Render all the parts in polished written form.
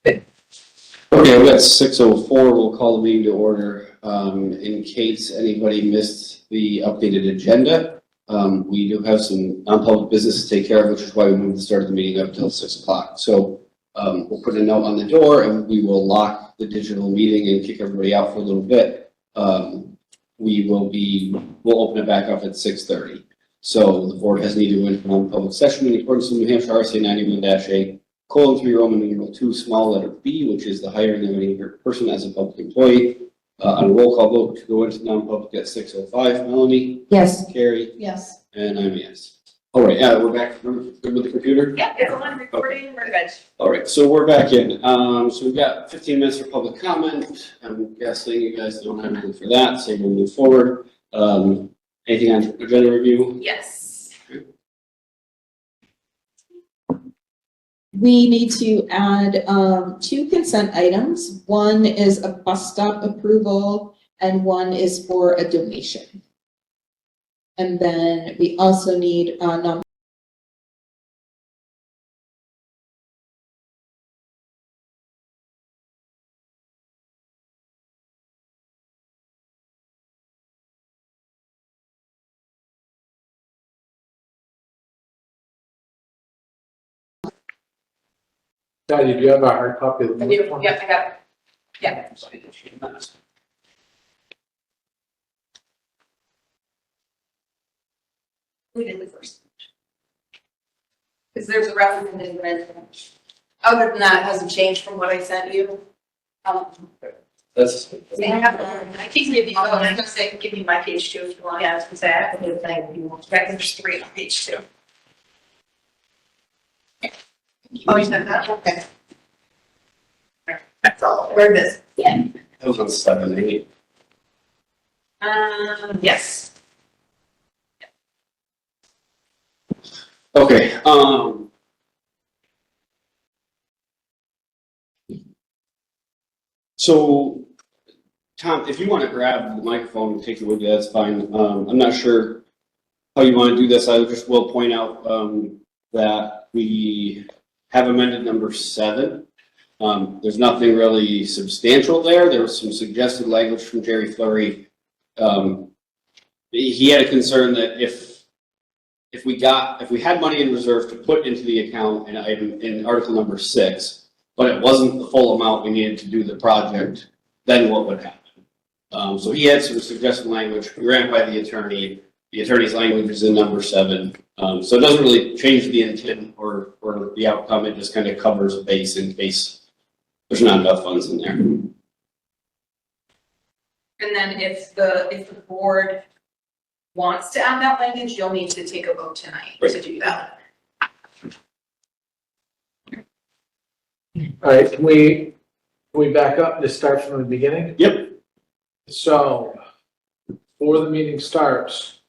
Okay, we got 6:04. We'll call the meeting to order. In case anybody missed the updated agenda, we do have some non-public business to take care of, which is why we moved the start of the meeting up until 6 o'clock. So we'll put a note on the door and we will lock the digital meeting and kick everybody out for a little bit. We'll open it back up at 6:30. So the board has needed to win non-public session in accordance with New Hampshire RSA 91-8. :3 Roman numeral 2 small letter B, which is the hiring of any person as a public employee. On a roll call vote to go into non-public at 6:05. Melanie? Yes. Carrie? Yes. And I'm a yes. All right, we're back. Good with the computer? Yeah, it's on recording, we're good. All right, so we're back in. So we've got 15 minutes for public comment. I'm guessing you guys don't have anything for that, so we'll move forward. Anything on agenda review? Yes. We need to add 2 consent items. One is a bus stop approval and one is for a donation. And then we also need Daddy, do you have a hard copy of the? I do, yeah, I got it. Yeah. We did the first. Because there's a recommended amendment. Other than that, it hasn't changed from what I sent you. That's. I can give you, I was gonna say, give you my page 2 if you want. Yeah, I was gonna say, I have a new thing if you want. There's 3 on page 2. Oh, you sent that? Okay. That's all. Where it is? Yeah. That was on 7-8. Yes. Okay, so Tom, if you want to grab the microphone and take it with you, that's fine. I'm not sure how you want to do this. I just will point out that we have amended number 7. There's nothing really substantial there. There was some suggested language from Jerry Fleury. He had a concern that if we had money in reserve to put into the account in article number 6, but it wasn't the full amount we needed to do the project, then what would happen? So he had some suggested language. We ran it by the attorney. The attorney's language is in number 7. So it doesn't really change the intent or the outcome. It just kind of covers a base in case there's not enough funds in there. And then if the board wants to add that language, you'll need to take a vote tonight to do that. All right, can we back up and start from the beginning? Yep. So, before the meeting starts,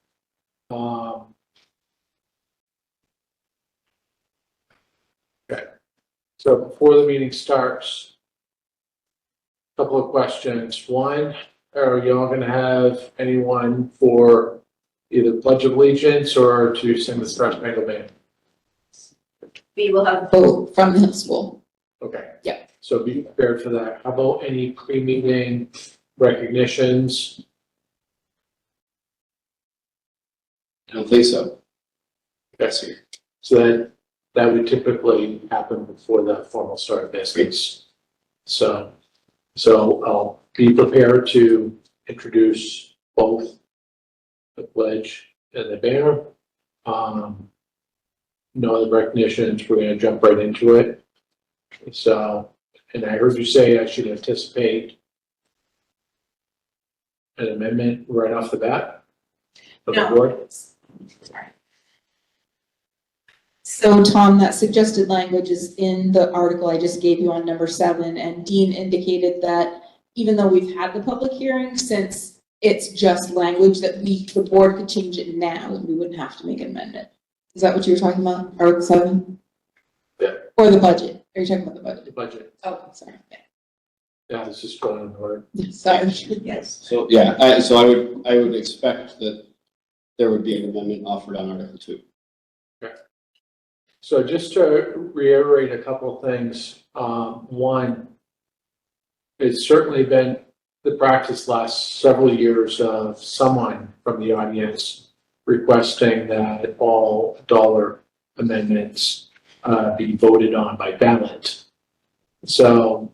okay, so before the meeting starts, couple of questions. One, are y'all gonna have anyone for either Pledge of Allegiance or to sing the Star Spangled Banner? We will have vote from the school. Okay. Yeah. So be prepared for that. How about any pre-meeting recognitions? I don't think so. That's here. So that would typically happen before the formal start of business. So I'll be prepared to introduce both the pledge and the banner. No other recognitions, we're gonna jump right into it. So, and I heard you say I should anticipate an amendment right off the bat of the No. board. Sorry. So Tom, that suggested language is in the article I just gave you on number 7, and Dean indicated that even though we've had the public hearing, since it's just language that the board could change it now, and we wouldn't have to make an amendment. Is that what you were talking about, Article 7? Yeah. Or the budget? Are you talking about the budget? The budget, Oh, sorry. yeah, it's just going in order. Sorry. Yes. So, yeah, so I would expect that there would be an amendment offered on Article 2. So just to reiterate a couple of things, One, it's certainly been the practice last several years of someone from the audience requesting that all dollar amendments be voted on by ballot. So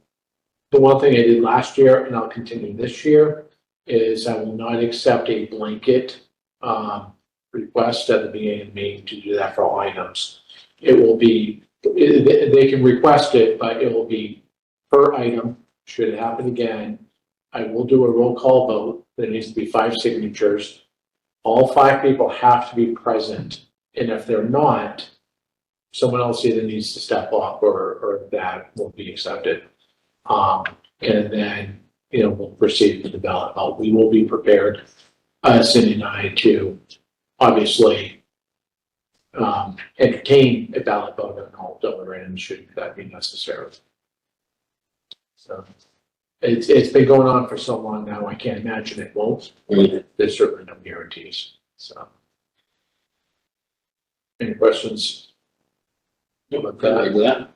the one thing I did last year, and I'll continue this year, is I will not accept a blanket request at the beginning of the meeting to do that for all items. It will be, they can request it, but it will be per item. Should it happen again, I will do a roll call vote. There needs to be 5 signatures. All 5 people have to be present. And if they're not, someone else either needs to step up or that won't be accepted. And then, we'll proceed with the ballot vote. We will be prepared, Cindy and I, to obviously entertain a ballot vote on all dollar items should that be necessary. So it's been going on for so long now, I can't imagine it won't. There's certainly no guarantees, so. Any questions? About that?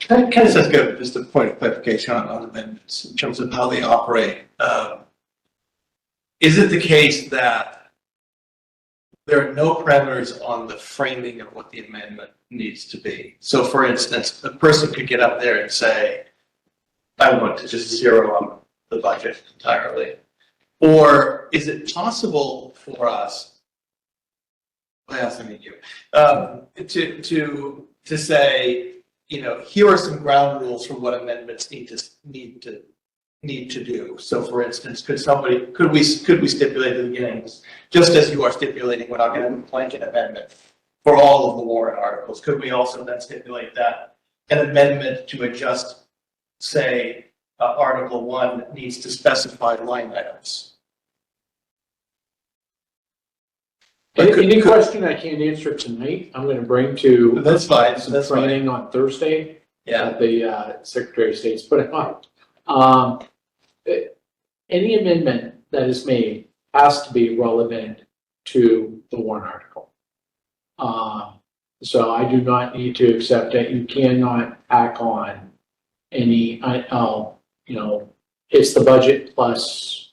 Kind of sounds good, just a point of clarification on amendments in terms of how they operate. Is it the case that there are no parameters on the framing of what the amendment needs to be? So for instance, a person could get up there and say, I want to just zero up the budget entirely. Or is it possible for us, I also mean you, to say, here are some ground rules for what amendments need to do. So for instance, could we stipulate at the beginning, just as you are stipulating, we're not going to have a blanket amendment for all of the warrant articles, could we also then stipulate that an amendment to adjust, say, Article 1 needs to specify line items? Any question I can't answer tonight, I'm going to bring to That's fine. some That's fine. training on Thursday. Yeah. That the Secretary of State's put on. Any amendment that is made has to be relevant to the warrant article. So I do not need to accept that. You cannot tack on any, it's the budget plus,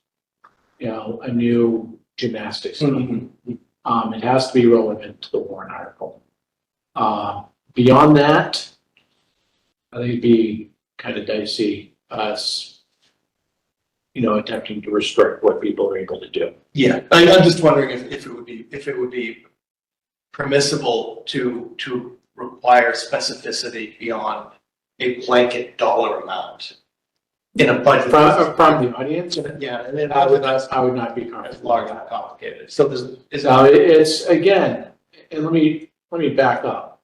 a new gymnastics team. It has to be relevant to the warrant article. Beyond that, I think it'd be kind of dicey us, attempting to restrict what people are able to do. Yeah, I'm just wondering if it would be permissible to require specificity beyond a blanket dollar amount in a budget. From the audience, Yeah, and then I would not be as comfortable. large and complicated. So is No, it's again, and let me back up.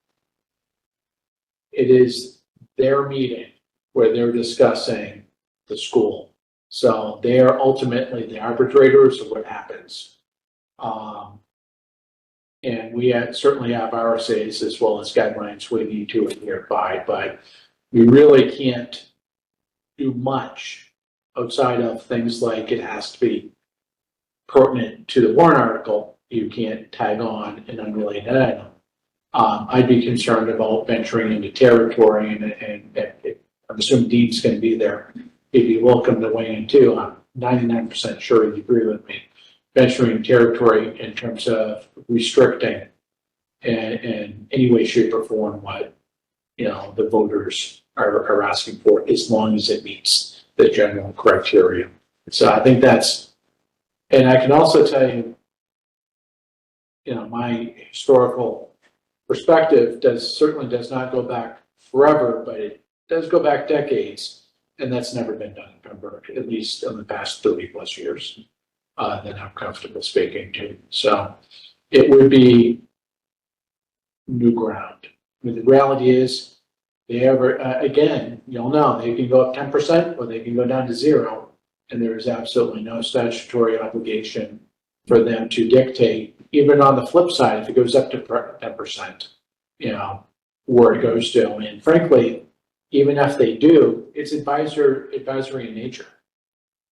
It is their meeting where they're discussing the school. So they are ultimately the arbitrators of what happens. And we certainly have RSAs as well as guidelines we need to adhere by, but we really can't do much outside of things like it has to be pertinent to the warrant article. You can't tag on an unrelated item. I'd be concerned about venturing into territory and I'm assuming Dean's going to be there. He'd be welcome to weigh in too. I'm 99% sure he'd agree with me. Venturing territory in terms of restricting in any way, shape, or form what the voters are asking for, as long as it meets the general criteria. So I think that's, and I can also tell you, my historical perspective certainly does not go back forever, but it does go back decades, and that's never been done in Pembroke, at least in the past 30 plus years that I'm comfortable speaking to. So it would be new ground. I mean, the reality is, again, you'll know, they can go up 10% or they can go down to 0, and there is absolutely no statutory obligation for them to dictate. Even on the flip side, if it goes up to 10%, where it goes to. And frankly, even if they do, it's advisory in nature.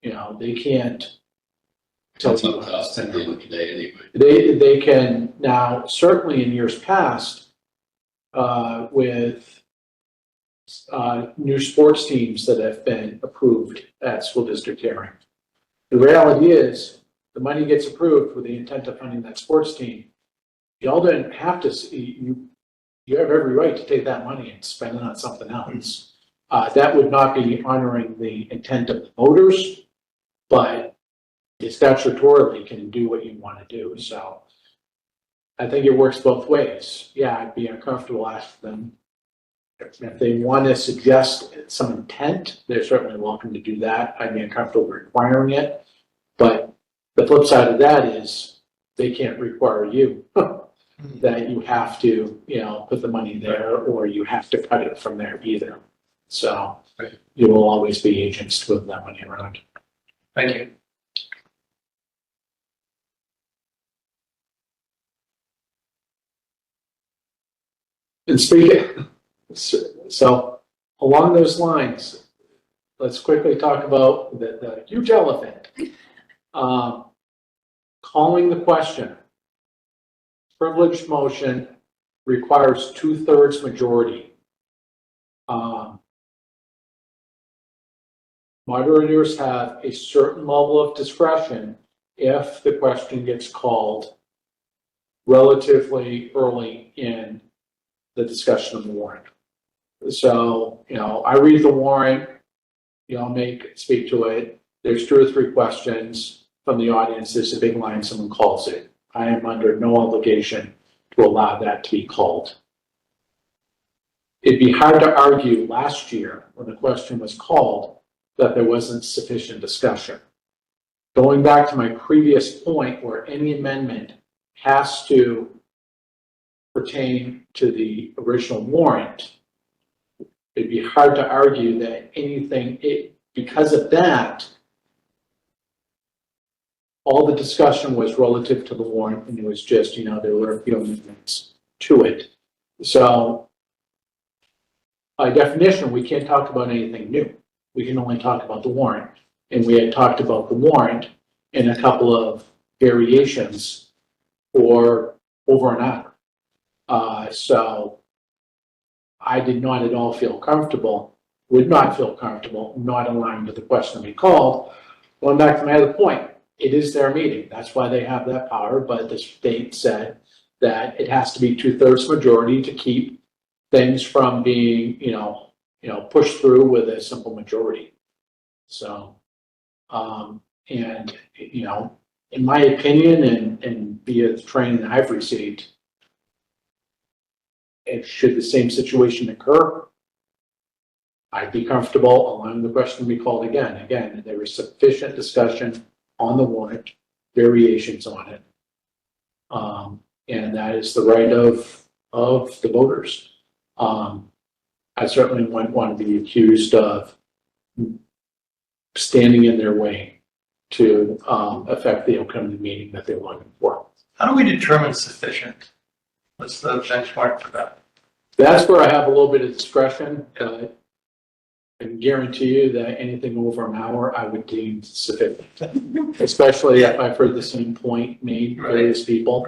They can't tell That's you not what us to at the end of the day anyway. They can now, certainly in years past, with new sports teams that have been approved at school district hearing. The reality is, the money gets approved with the intent of funding that sports team. Y'all didn't have to, you have every right to take that money and spend it on something else. That would not be honoring the intent of the voters, but you statutorily can do what you want to do, so. I think it works both ways. Yeah, I'd be uncomfortable asking them. If they want to suggest some intent, they're certainly welcome to do that. I'd be uncomfortable requiring it. But the flip side of that is they can't require you that you have to, put the money there or you have to cut it from there either. So you will always be agents to move that money around. Thank you. And speaking, so along those lines, let's quickly talk about the huge elephant. Calling the question. Privileged motion requires 2/3 majority. Moderators have a certain level of discretion if the question gets called relatively early in the discussion of the warrant. So, I read the warrant, speak to it. There's 2 or 3 questions from the audience. There's a big line, someone calls it. I am under no obligation to allow that to be called. It'd be hard to argue last year when the question was called that there wasn't sufficient discussion. Going back to my previous point where any amendment has to pertain to the original warrant, it'd be hard to argue that because of that, all the discussion was relative to the warrant and it was just, there were a few amendments to it. So by definition, we can't talk about anything new. We can only talk about the warrant. And we had talked about the warrant in a couple of variations for over an hour. So I did not at all feel comfortable, would not feel comfortable, not allowing the question to be called. Going back to my other point, it is their meeting. That's why they have that power, but the state said that it has to be 2/3 majority to keep things from being, pushed through with a simple majority. So, in my opinion and via the training that I've received, if should the same situation occur, I'd be comfortable allowing the question to be called again. Again, there was sufficient discussion on the warrant, variations on it. And that is the right of the voters. I certainly wouldn't want to be accused of standing in their way to affect the outcome of the meeting that they're looking for. How do we determine sufficient? What's the benchmark for that? That's where I have a little bit of discretion. I can guarantee you that anything over an hour, I would deem sufficient. Especially if I've heard the same point made by various people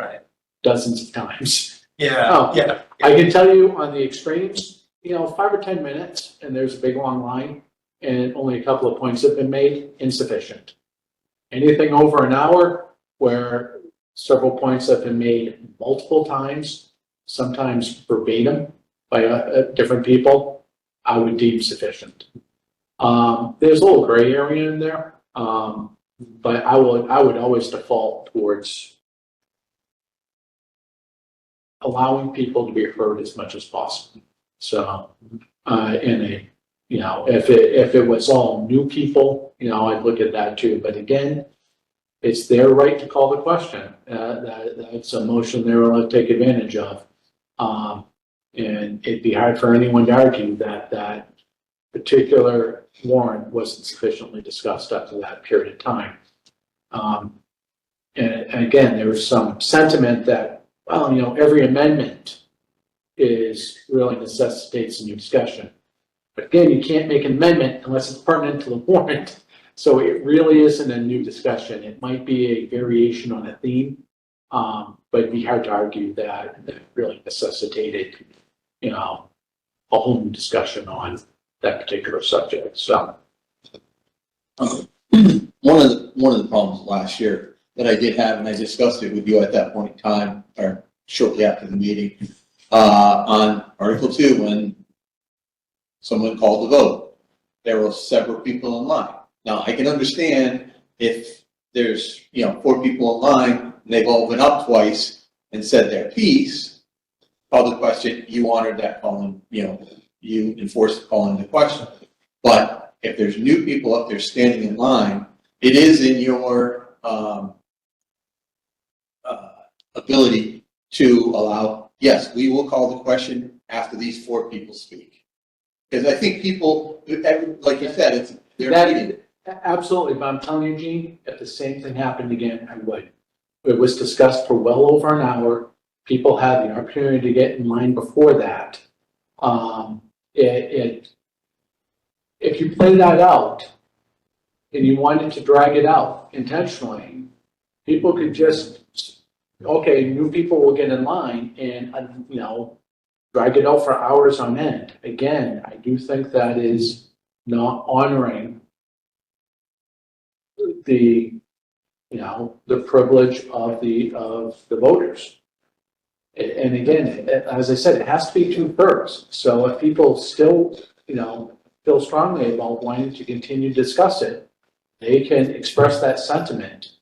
dozens of times. Yeah. I can tell you on the extremes, 5 or 10 minutes and there's a big long line and only a couple of points have been made, insufficient. Anything over an hour where several points have been made multiple times, sometimes verbatim by different people, I would deem sufficient. There's a little gray area in there, but I would always default towards allowing people to be heard as much as possible. So, if it was all new people, I'd look at that too. But again, it's their right to call the question. That's a motion they're allowed to take advantage of. And it'd be hard for anyone to argue that that particular warrant wasn't sufficiently discussed up to that period of time. And again, there was some sentiment that, every amendment is really necessitates a new discussion. But again, you can't make an amendment unless it's pertinent to the warrant. So it really isn't a new discussion. It might be a variation on a theme, but it'd be hard to argue that it really necessitated, a whole new discussion on that particular subject, so. One of the problems last year that I did have, and I discussed it with you at that point in time, or shortly after the meeting, on Article 2, when someone called the vote, there were several people in line. Now, I can understand if there's, 4 people in line, and they've all been up twice and said their piece, called the question, you honored that calling, you enforced calling the question. But if there's new people up there standing in line, it is in your ability to allow, yes, we will call the question after these 4 people speak. Because I think people, like you said, it's their meeting. Absolutely, but I'm telling you, Gene, if the same thing happened again, I would. It was discussed for well over an hour. People had the opportunity to get in line before that. If you play that out and you wanted to drag it out intentionally, people could just, okay, new people will get in line and, drag it out for hours on end. Again, I do think that is not honoring the privilege of the voters. And again, as I said, it has to be 2/3. So if people still, feel strongly about wanting to continue to discuss it, they can express that sentiment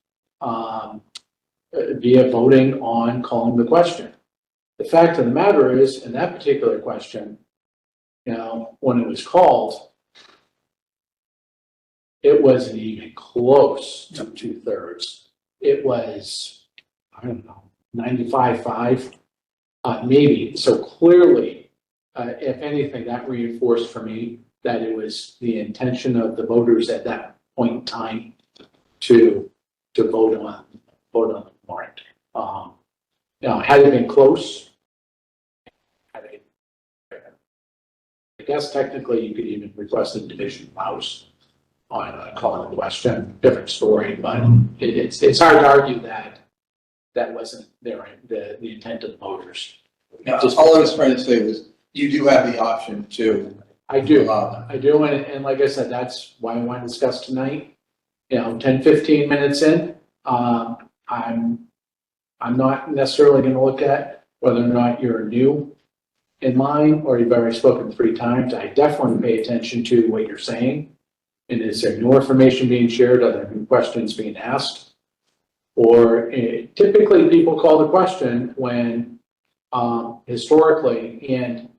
via voting on calling the question. The fact of the matter is, in that particular question, when it was called, it wasn't even close to 2/3. It was, I don't know, 95-5, maybe. So clearly, if anything, that reinforced for me that it was the intention of the voters at that point in time to vote on the warrant. Had it been close, I guess technically you could even request a division of the House on calling the question. Different story, but it's hard to argue that wasn't the intent of the voters. Now, all I was trying to say was, you do have the option to I do, allow them. and like I said, that's why I want to discuss tonight. 10, 15 minutes in, I'm not necessarily going to look at whether or not you're new in line or you've already spoken 3 times. I definitely pay attention to what you're saying. And is there new information being shared? Are there new questions being asked? Or typically people call the question when historically, and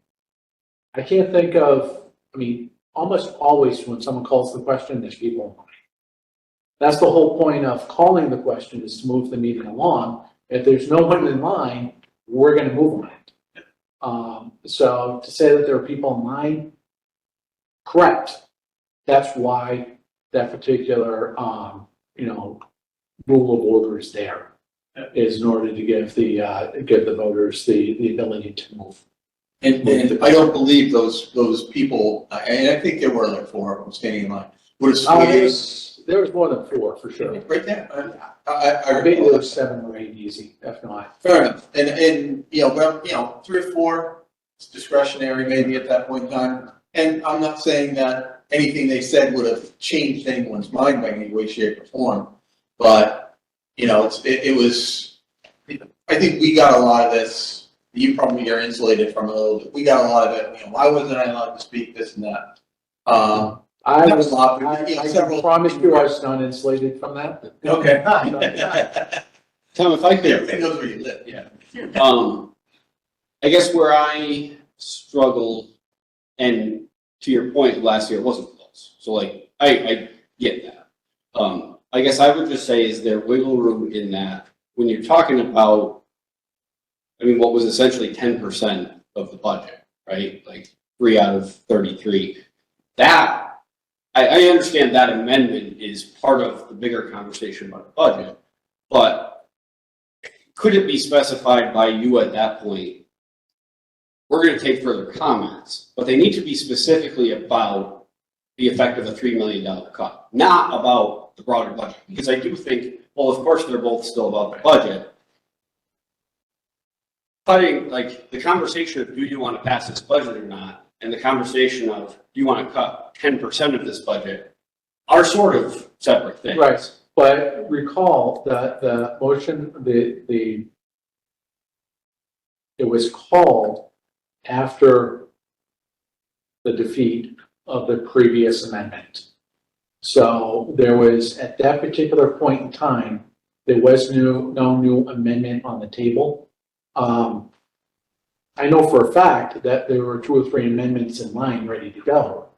I can't think of, almost always when someone calls the question, there's people in line. That's the whole point of calling the question, is to move the meeting along. If there's no one in line, we're going to move on it. So to say that there are people in line, correct. That's why that particular, rule of order is there, is in order to give the voters the ability to move. And I don't believe those people, and I think there were like 4 of them standing in line, would have swayed. There was more than 4 for sure. Right there. I bet there was 7 or 8 easy, if not. Fair enough. And 3 or 4, it's discretionary maybe at that point in time. And I'm not saying that anything they said would have changed anyone's mind by any way, shape, or form. But, it was, I think we got a lot of this. You probably are insulated from it a little bit. We got a lot of it. Why wasn't I allowed to speak this and that? I was a lot. can promise you I was not insulated from that. Okay. Tom, if I could. Everybody knows where you live. Yeah. I guess where I struggled, and to your point, last year it wasn't close. So I get that. I guess I would just say, is there wiggle room in that when you're talking about, what was essentially 10% of the budget, right? Like 3 out of 33. That, I understand that amendment is part of the bigger conversation about the budget, but could it be specified by you at that point? We're going to take further comments, but they need to be specifically about the effect of a $3 million cut, not about the broader budget. Because I do think, well, of course, they're both still about the budget. Cutting, the conversation of do you want to pass this budget or not, and the conversation of, do you want to cut 10% of this budget, are sort of separate things. Right. But recall that the motion, it was called after the defeat of the previous amendment. So there was, at that particular point in time, there was no new amendment on the table. I know for a fact that there were 2 or 3 amendments in line ready to go,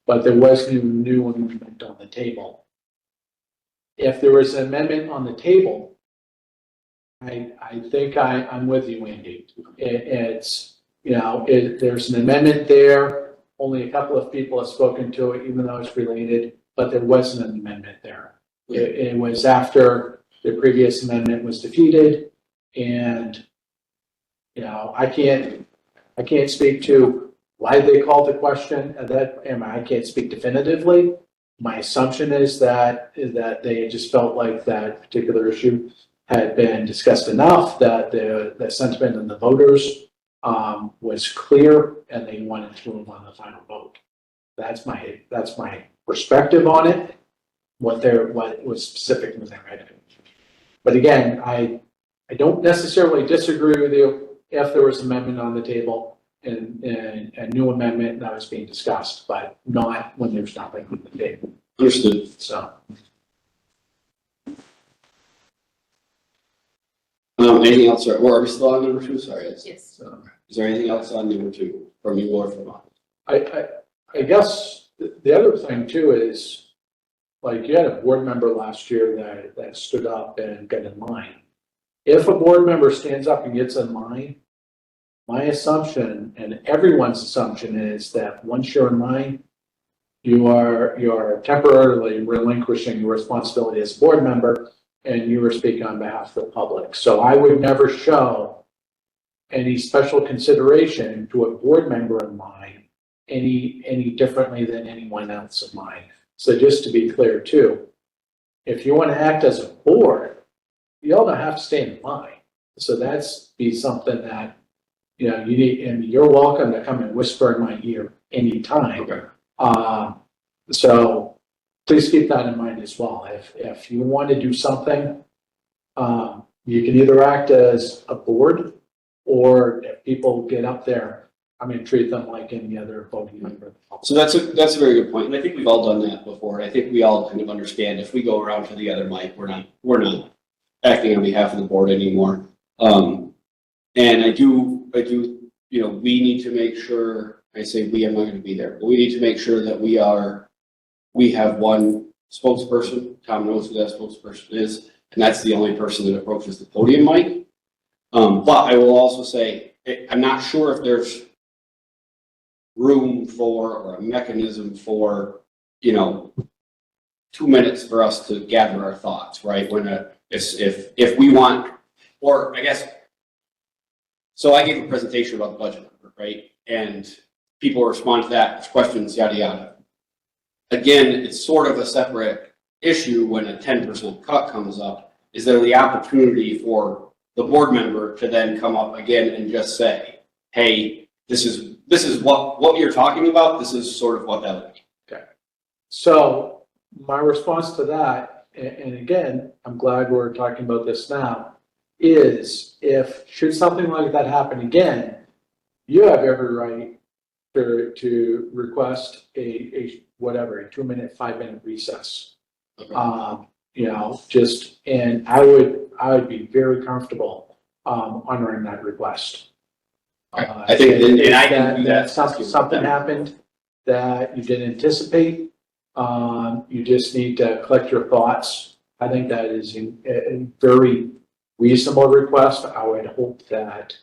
but there was no new amendment on the table. If there was an amendment on the table, I think I'm with you, Andy. It's, you know, there's an amendment there. Only a couple of people have spoken to it, even though it's related, but there wasn't an amendment there. It was after the previous amendment was defeated, and, you know, I can't speak to why they called the question, and I can't speak definitively. My assumption is that they just felt like that particular issue had been discussed enough, that the sentiment in the voters was clear, and they wanted to move on the final vote. That's my perspective on it, what was specific in their item. But again, I don't necessarily disagree with you if there was an amendment on the table and a new amendment that was being discussed, but not when there's nothing on the table. Understood. So. Anything else, or are we still on number 2? Sorry. Yes. Is there anything else on number 2 from you or from us? I guess the other thing too is, like, you had a board member last year that stood up and got in line. If a board member stands up and gets in line, my assumption and everyone's assumption is that once you're in line, you are temporarily relinquishing your responsibility as a board member, and you are speaking on behalf of the public. So I would never show any special consideration to a board member in line any differently than anyone else in line. So just to be clear too, if you want to act as a board, you all don't have to stay in line. So that's be something that, you know, you need, and you're welcome to come and whisper in my ear anytime. Okay. So please keep that in mind as well. If you want to do something, you can either act as a board, or if people get up there, I'm going to treat them like any other voting member. So that's a very good point, and I think we've all done that before. I think we all kind of understand if we go around to the other mic, we're not acting on behalf of the board anymore. And I do, you know, we need to make sure, I say we, I'm not going to be there, but we need to make sure that we have one spokesperson. Tom knows who that spokesperson is, and that's the only person that approaches the podium mic. But I will also say, I'm not sure if there's room for, or a mechanism for, you know, 2 minutes for us to gather our thoughts, right? When if we want, or I guess, so I gave a presentation about the budget number, right? And people respond to that, there's questions, yada, yada. Again, it's sort of a separate issue when a 10% cut comes up. Is there the opportunity for the board member to then come up again and just say, hey, this is what you're talking about, this is sort of what that would be. Okay. So my response to that, and again, I'm glad we're talking about this now, is should something like that happen again, you have every right to request a 2-minute, 5-minute recess. Okay. You know, and I would be very comfortable honoring that request. I think, and I can do that. Something happened that you didn't anticipate. You just need to collect your thoughts. I think that is a very reasonable request. I would hope that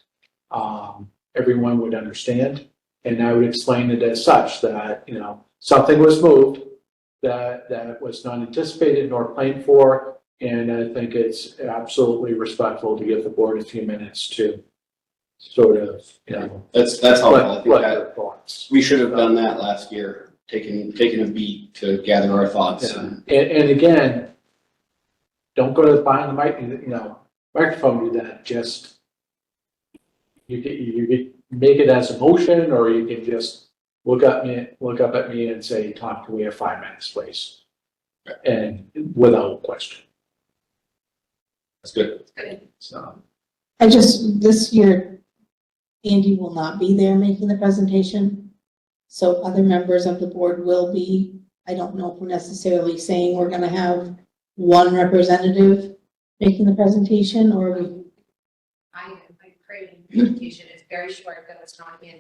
everyone would understand, and I would explain it as such that, you know, something was moved that was not anticipated nor planned for, and I think it's absolutely respectful to give the board a few minutes to sort of, you know, That's helpful. I think collect that their thoughts. we should have done that last year, taking a beat to gather our thoughts. Yeah. And again, don't go to behind the mic, you know, microphone, do that. Just you can make it as a motion, or you can just look up at me and say, Tom, can we have 5 minutes, please? And without question, That's good. so. This year, Andy will not be there making the presentation. So other members of the board will be. I don't know if we're necessarily saying we're gonna have one representative making the presentation, or we. I created a presentation, it's very short, but it's not in.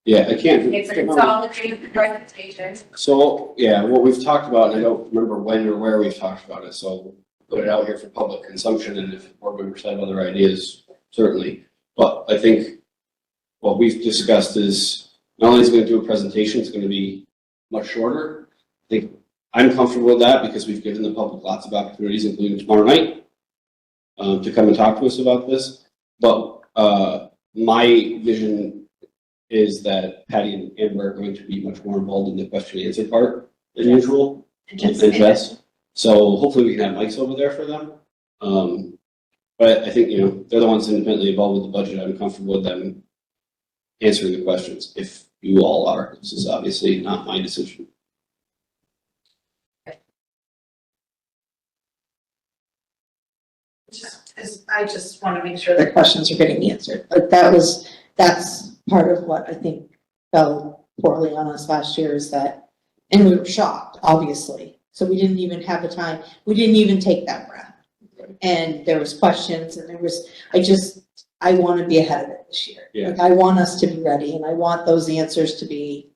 Yeah, I can't. It's a consolidated presentation. So, yeah, what we've talked about, and I don't remember when or where we've talked about it, so put it out here for public consumption, and if board members have other ideas, certainly. But I think what we've discussed is, not only is it gonna do a presentation, it's gonna be much shorter. I think I'm comfortable with that because we've given the public lots of opportunities, including tomorrow night, to come and talk to us about this. But, my vision is that Patty and Amber are going to be much more involved in the question and answer part than usual. And Jess. So hopefully we can have mics over there for them. But I think, they're the ones independently involved with the budget. I'm comfortable with them answering the questions if you all are. This is obviously not my decision. I just want to make sure The that questions are getting answered. Like that's part of what I think fell poorly on us last year is that, and we were shocked, obviously. So we didn't even have the time, we didn't even take that breath. And there was questions and I want to be ahead of it this year. Yeah. Like, I want us to be ready and I want those answers to be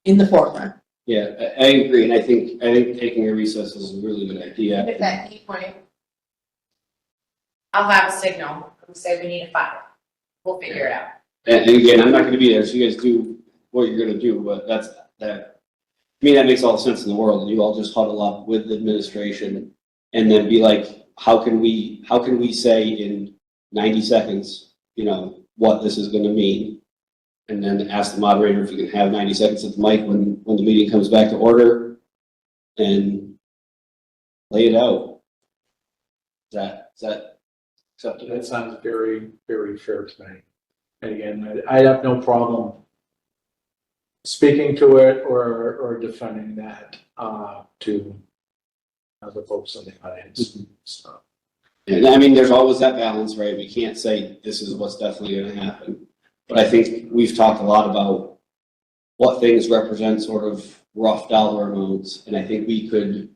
in the forefront. Yeah, I agree. And I think taking a recess is a really good idea. if at any point, I'll have a signal, we'll say we need a 5. We'll figure it out. And again, I'm not gonna be there, so you guys do what you're gonna do, but that makes all the sense in the world. You all just huddle up with the administration and then be like, how can we say in 90 seconds, what this is gonna mean? And then ask the moderator if you can have 90 seconds at the mic when the meeting comes back to order and lay it out. Is that acceptable? That sounds very, very fair to me. And again, I have no problem speaking to it or defending that to other folks in the audience. So, And I mean, there's always that balance, right? We can't say this is what's definitely gonna happen. But I think we've talked a lot about what things represent sort of rough dollar amounts. And I think we could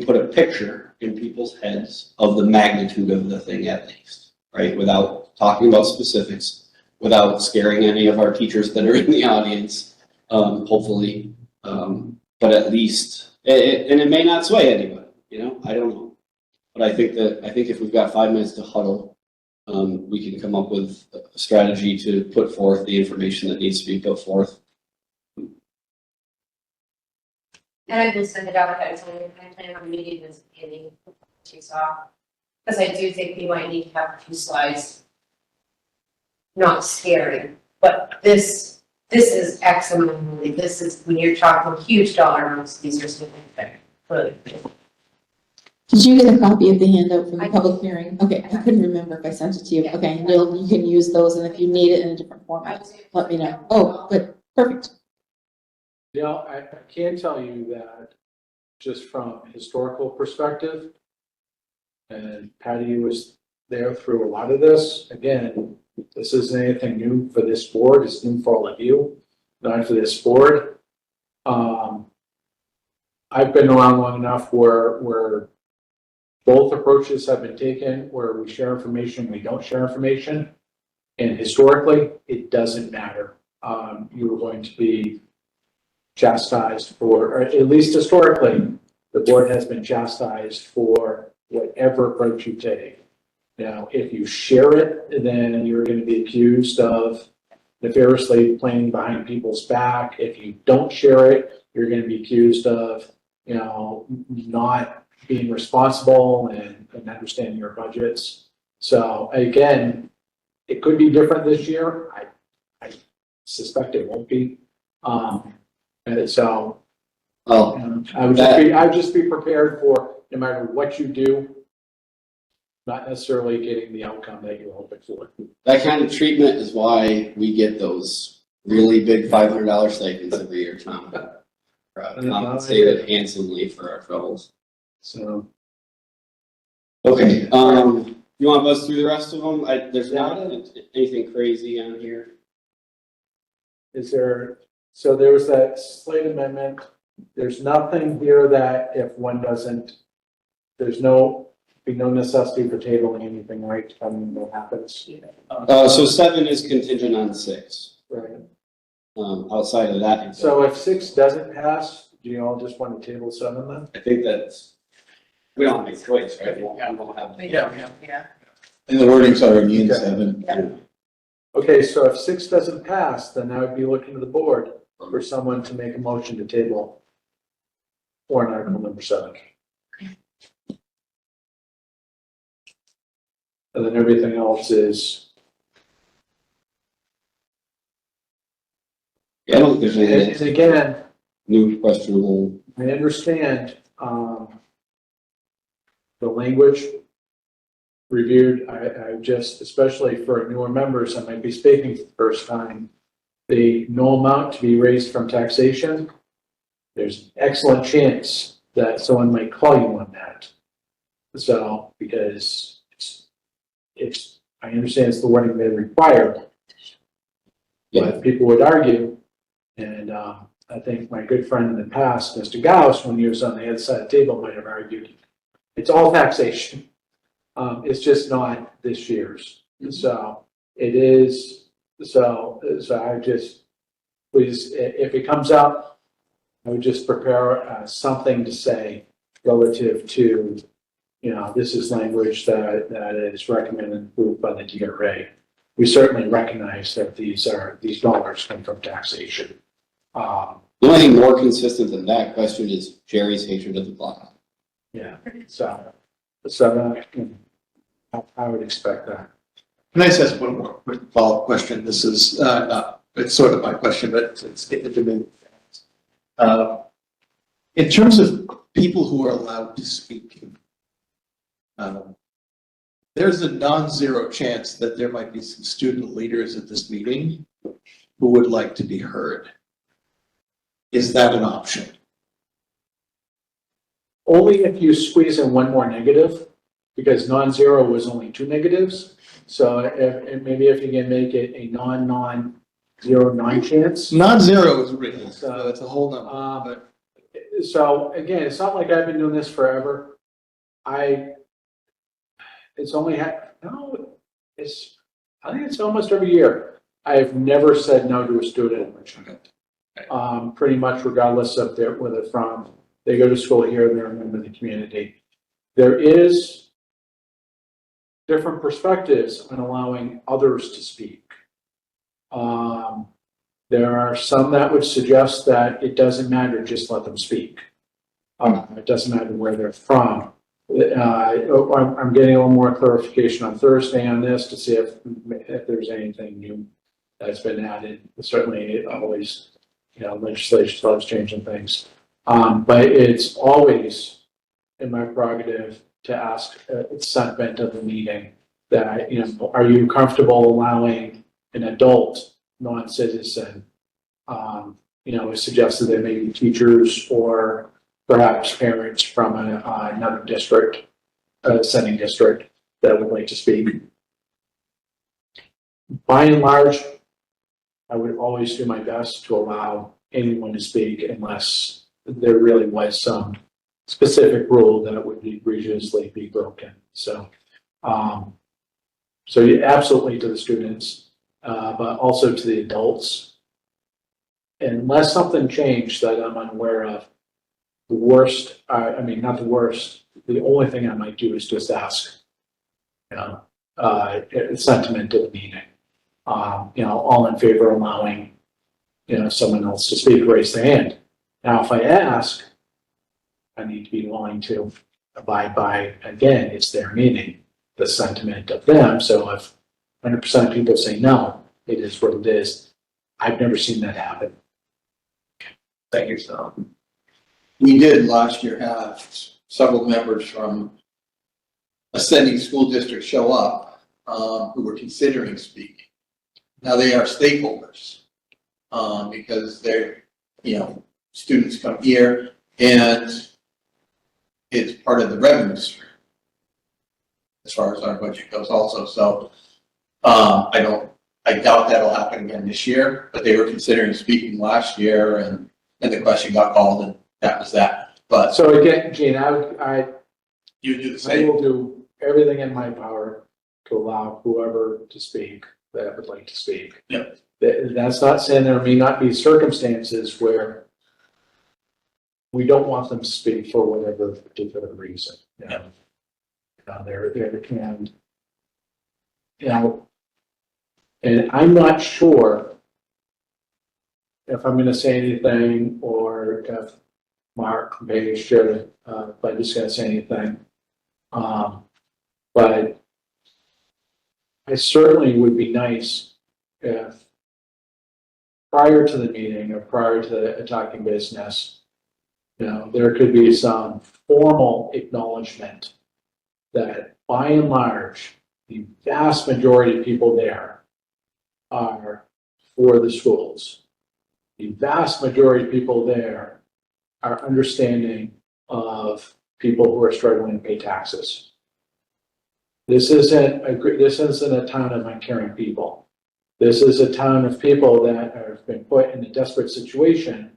put a picture in people's heads of the magnitude of the thing at least, right? Without talking about specifics, without scaring any of our teachers that are in the audience, hopefully. But at least, and it may not sway anybody, I don't know. But I think if we've got 5 minutes to huddle, we can come up with a strategy to put forth the information that needs to be put forth. And I will send it out ahead of time, I plan on meeting this beginning, you saw. Because I do think we might need to have a few slides. Not scary, but this is X amount of money, this is, when you're talking huge dollar amounts, these are significant, really. Did you get a copy of the handout from the I public hearing? Okay, I couldn't remember if I sent it to you. Yeah. Okay, you can use those, and if you need it in a different format, let me know. Oh, good, perfect. I can tell you that just from historical perspective, and Patty was there through a lot of this. Again, this isn't anything new for this board, it's new for all of you, not for this board. I've been around long enough where both approaches have been taken, where we share information, we don't share information. And historically, it doesn't matter. You're going to be chastised for, or at least historically, the board has been chastised for whatever approach you take. Now, if you share it, then you're going to be accused of nefariously playing behind people's back. If you don't share it, you're going to be accused of, not being responsible and understanding your budgets. So again, it could be different this year. I suspect it won't be. And so I would just be prepared for no matter what you do, not necessarily getting the outcome that you're hoping for. That kind of treatment is why we get those really big $500 stipends every year, Tom. Compensated handsomely for our troubles. So, Okay, you want to buzz through the rest of them? There's not anything crazy on here. is there, so there was that slight amendment. There's nothing here that if one doesn't, there's be no necessity for tabling anything, right? I mean, what happens? So 7 is contingent on 6. Right. Outside of that. So if 6 doesn't pass, do you all just want to table 7 then? I think we don't have a choice, right? We don't have. Yeah. And the wording's already in Okay. 7. Okay, so if 6 doesn't pass, then I would be looking to the board for someone to make a motion to table warrant article number 7. And then everything else is, Yeah, I don't think there's and anything again, new questionable. I understand, the language reviewed, I just, especially for newer members, I might be speaking for the first time. The no amount to be raised from taxation, there's excellent chance that someone might call you on that. So, because I understand it's the wording they require. But people would argue, and, I think my good friend in the past, Mr. Gauss, when he was on the other side of the table, might have argued, it's all taxation. It's just not this year's. So it is, so I just, please, if it comes up, I would just prepare something to say relative to, this is language that is recommended and approved by the DRA. We certainly recognize that these dollars come from taxation. The only thing more consistent than that question is Jerry's hatred of the block. Yeah, so I would expect that. Can I just ask one more quick follow-up question? This is, it's sort of my question, but it's getting to me. In terms of people who are allowed to speak, there's a non-zero chance that there might be some student leaders at this meeting who would like to be heard. Is that an option? Only if you squeeze in one more negative, because non-zero was only 2 negatives. So maybe if you can make it a non-zero 9 chance. Non-zero is real, so it's a whole number. But so again, it's not like I've been doing this forever. It's only I think it's almost every year. I have never said no to a student. Pretty much regardless of where they're from. They go to school here, they're a member of the community. There is different perspectives on allowing others to speak. There are some that would suggest that it doesn't matter, just let them speak. It doesn't matter where they're from. I'm getting a little more clarification on Thursday on this to see if there's anything new that's been added. Certainly always, legislation always changing things. But it's always in my prerogative to ask sentiment of the meeting that, are you comfortable allowing an adult non-citizen, it suggested there may be teachers or perhaps parents from another district, sending district that would like to speak. By and large, I would always do my best to allow anyone to speak unless there really was some specific rule that would egregiously be broken. So, absolutely to the students, but also to the adults. Unless something changed that I'm unaware of, the worst, not the worst, the only thing I might do is just ask, sentiment of the meeting. All in favor of allowing, someone else to speak, raise their hand. Now, if I ask, I need to be willing to abide by, again, it's their meeting, the sentiment of them. So if 100% of people say no, it is what it is. I've never seen that happen. Thank you, so. We did last year have several members from ascending school district show up who were considering speaking. Now they are stakeholders. because they're, students come here and it's part of the revenue stream as far as our budget goes also. So, I doubt that'll happen again this year, but they were considering speaking last year and the question got called and that was that. But So again, Gene, you do the I same. will do everything in my power to allow whoever to speak that would like to speak. Yep. That's not saying there may not be circumstances where we don't want them to speak for whatever particular reason. Yep. There can, and I'm not sure if I'm gonna say anything or if Mark may share, if I'm just gonna say anything. But I certainly would be nice if prior to the meeting or prior to talking business, there could be some formal acknowledgement that by and large, the vast majority of people there are for the schools. The vast majority of people there are understanding of people who are struggling to pay taxes. This isn't a town of uncaring people. This is a town of people that have been put in a desperate situation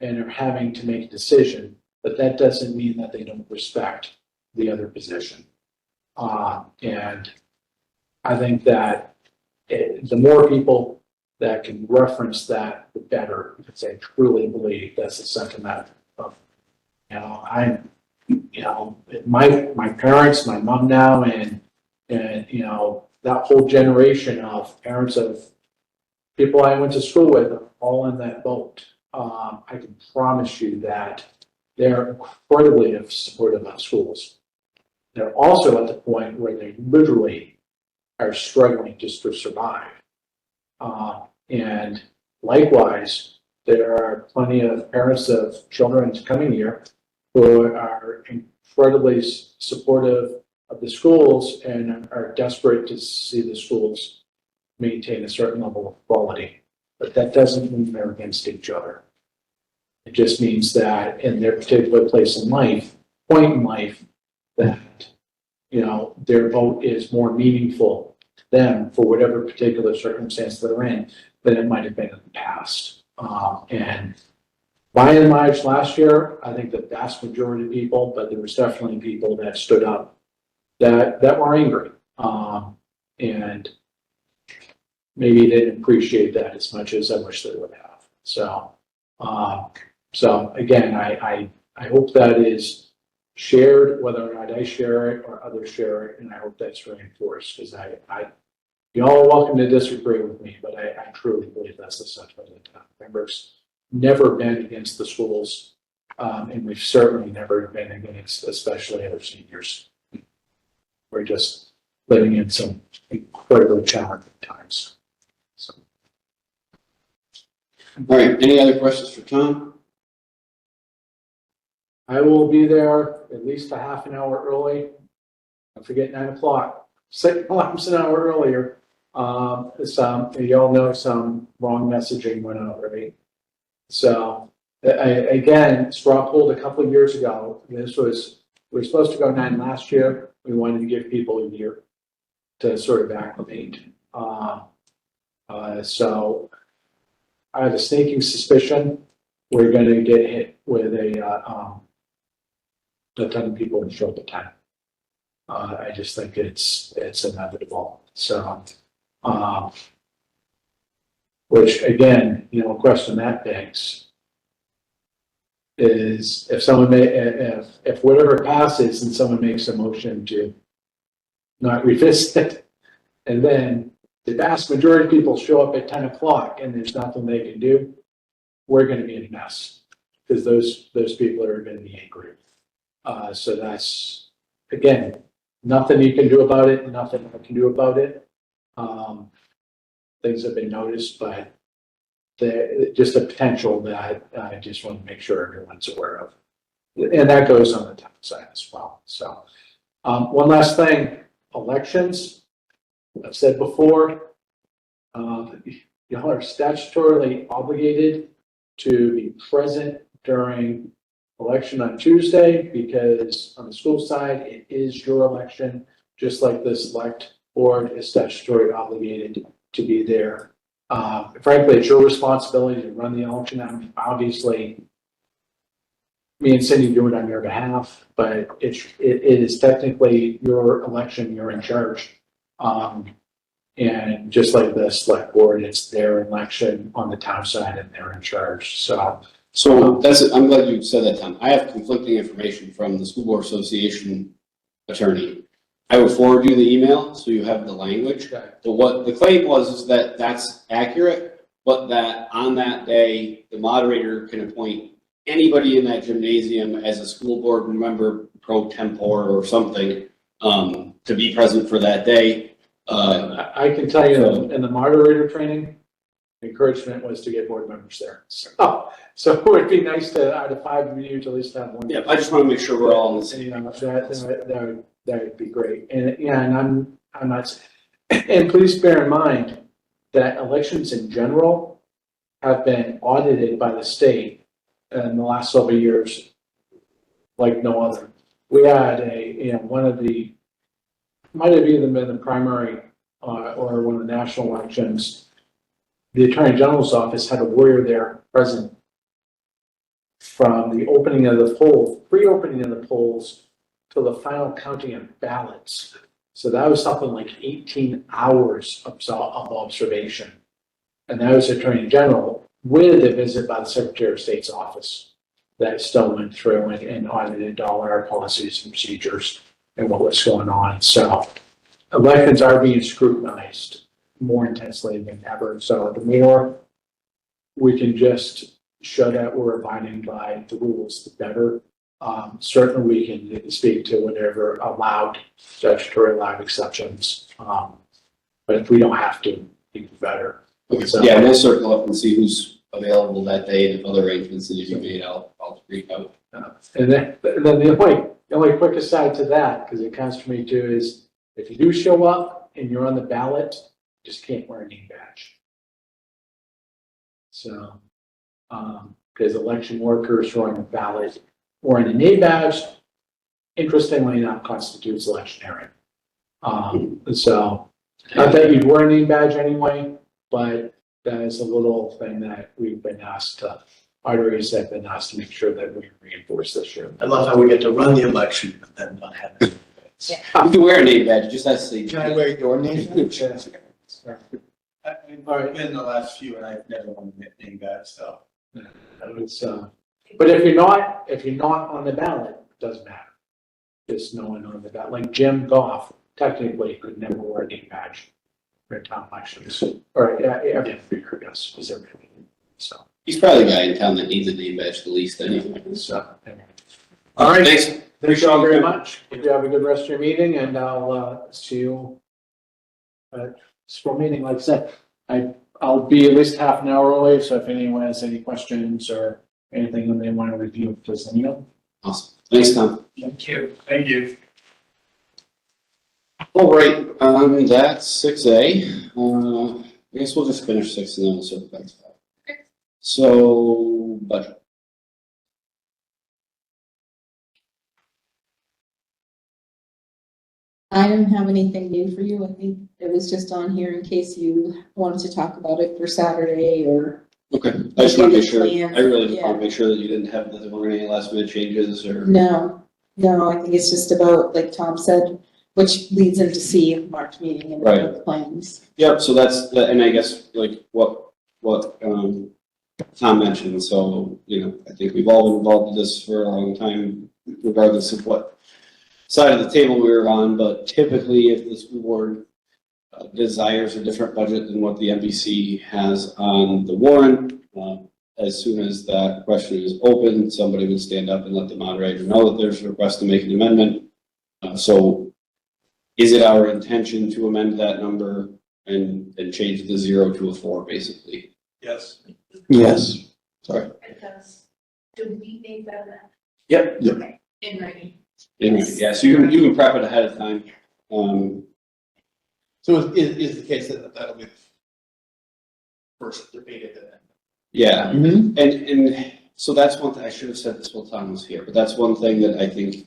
and are having to make a decision, but that doesn't mean that they don't respect the other position. And I think that the more people that can reference that, the better, because I truly believe that's the sentiment of, my parents, my mom now, and that whole generation of parents of people I went to school with are all in that boat. I can promise you that they're incredibly supportive of schools. They're also at the point where they literally are struggling just to survive. And likewise, there are plenty of parents of children coming here who are incredibly supportive of the schools and are desperate to see the schools maintain a certain level of quality. But that doesn't mean they're against each other. It just means that in their particular point in life, that, their vote is more meaningful to them for whatever particular circumstance they're in than it might have been in the past. And by and large, last year, I think the vast majority of people, but there was definitely people that stood up that were angry. And maybe they didn't appreciate that as much as I wish they would have. So again, I hope that is shared, whether or not I share it or others share it, and I hope that's reinforced, because you all are welcome to disagree with me, but I truly believe that's the sentiment of the town. Pembroke's never been against the schools, and we've certainly never been against, especially other seniors. We're just living in some incredibly challenging times. So. All right, any other questions for Tom? I will be there at least a half an hour early. Don't forget 9 o'clock. Set alarms an hour earlier. Y'all know some wrong messaging went out, right? So again, straw polled a couple of years ago. We were supposed to go 9 last year. We wanted to give people a year to sort of acclimate. So I have a sneaking suspicion we're going to get hit with a ton of people show up at 10. I just think it's inevitable. So, which again, a question that begs is if whatever passes and someone makes a motion to not revisit, and then the vast majority of people show up at 10 o'clock and there's nothing they can do, we're going to be in a mess, because those people are going to be angry. So that's, again, nothing you can do about it, nothing I can do about it. Things have been noticed, but just a potential that I just want to make sure everyone's aware of. And that goes on the town side as well. So one last thing, elections. I've said before, y'all are statutorily obligated to be present during election on Tuesday, because on the school side, it is your election, just like the select board is statutorily obligated to be there. Frankly, it's your responsibility to run the election. I mean, obviously, me and Cindy do it on your behalf, but it is technically your election, you're in charge. And just like the select board, it's their election on the town side and they're in charge, so. So I'm glad you said that, Tom. I have conflicting information from the School Board Association attorney. I will forward you the email so you have the language. Okay. But what the claim was is that that's accurate, but that on that day, the moderator can appoint anybody in that gymnasium as a school board member pro tempore or something, to be present for that day. I can tell you in the moderator training, the encouragement was to get board members there. So it would be nice to, out of 5 of you, to at least have one. Yeah, I just want to make sure we're all in the same. You know, that would be great. And yeah, and I'm not, and please bear in mind that elections in general have been audited by the state in the last several years like no other. We had one of the, might have even been the primary or one of the national elections. The Attorney General's office had a warrior there present from the opening of the poll, pre-opening of the polls, to the final counting of ballots. So that was something like 18 hours of observation. And that was Attorney General with a visit by the Secretary of State's office that still went through and audited all our policies and procedures and what was going on. So elections are being scrutinized more intensely than ever. So the more we can just show that we're abiding by the rules, the better. Certainly we can speak to whatever allowed, statutory allowed exceptions. But if we don't have to, even better. So, Yeah, we'll circle up and see who's available that day, and if other arrangements need to be made, I'll reach out. and then the only quick aside to that, because it comes to me too, is if you do show up and you're on the ballot, you just can't wear a name badge. So, because election workers who are on the ballot wearing a name badge, interestingly enough, constitutes electioneering. So, not that you'd wear a name badge anyway, but that is a little thing that we've been asked to, arteries have been asked to make sure that we reinforce this year. I love how we get to run the election, but then not have it. You can wear a name badge, just has to say. Can I wear your name? Alright. Been the last few, and I've never won a name badge, so. It's, but if you're not on the ballot, it doesn't matter. Just no one on the ballot, like Jim Goff technically could never wear a name badge for town elections, or every year, yes, is everything. So, He's probably the guy in town that needs a name badge the least anyway. anyway. All right, thanks. Thank you all very much. You have a good rest of your meeting, and I'll see you at school meeting. Like I said, I'll be at least half an hour early, so if anyone has any questions or anything that they want to review, please let me know. Awesome. Thanks, Tom. Thank you. Thank you. All right, that's 6A. I guess we'll just finish 6 and then we'll circle back to 5. So, budget. I don't have anything new for you. I think it was just on here in case you wanted to talk about it for Saturday or. Okay, I just want to make sure, Plan. I really just Yeah. want to make sure that you didn't have, that there were any last minute changes or. No, I think it's just about, like Tom said, which leads into C in the March meeting and Right. the plans. Yep, so that's, and I guess like what Tom mentioned, so, I think we've all been involved in this for a long time, regardless of what side of the table we were on, but typically if the school board desires a different budget than what the MBC has on the warrant, as soon as that question is open, somebody would stand up and let the moderator know that there's a request to make an amendment. So is it our intention to amend that number and change the 0 to a 4, basically? Yes. Yes. Sorry. Because, do we make that? Yep. Okay, in writing. Yeah, so you can prep it ahead of time. So is the case that that'll be first debated it. Yeah, and so that's one thing, I should have said this while Tom was here, but that's one thing that I think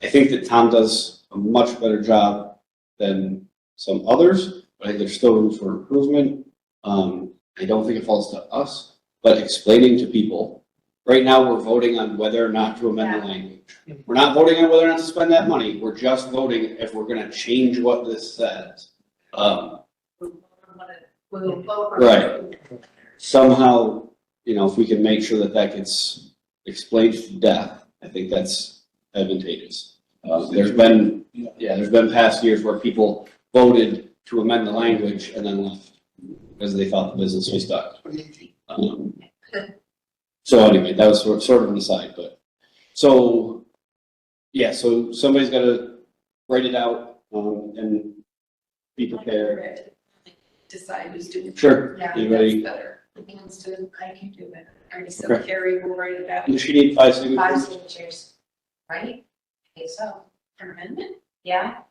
that Tom does a much better job than some others, but I think there's still room for improvement. I don't think it falls to us, but explaining to people, right now, we're voting on whether or not to amend the language. We're not voting on whether or not to spend that money, we're just voting if we're gonna change what this says. Right. Somehow, if we can make sure that that gets explained to death, I think that's advantageous. There's been past years where people voted to amend the language and then left because they thought the business was stuck. So anyway, that was sort of an aside, but, so somebody's gotta write it out, and be prepared. Decide who's doing it. Sure, Yeah, anybody, that's better. Who wants to, I can do it. I already said Okay. Carrie will write it out. does she need 5 5 signatures? signatures, right? I think so, For amendment? yeah?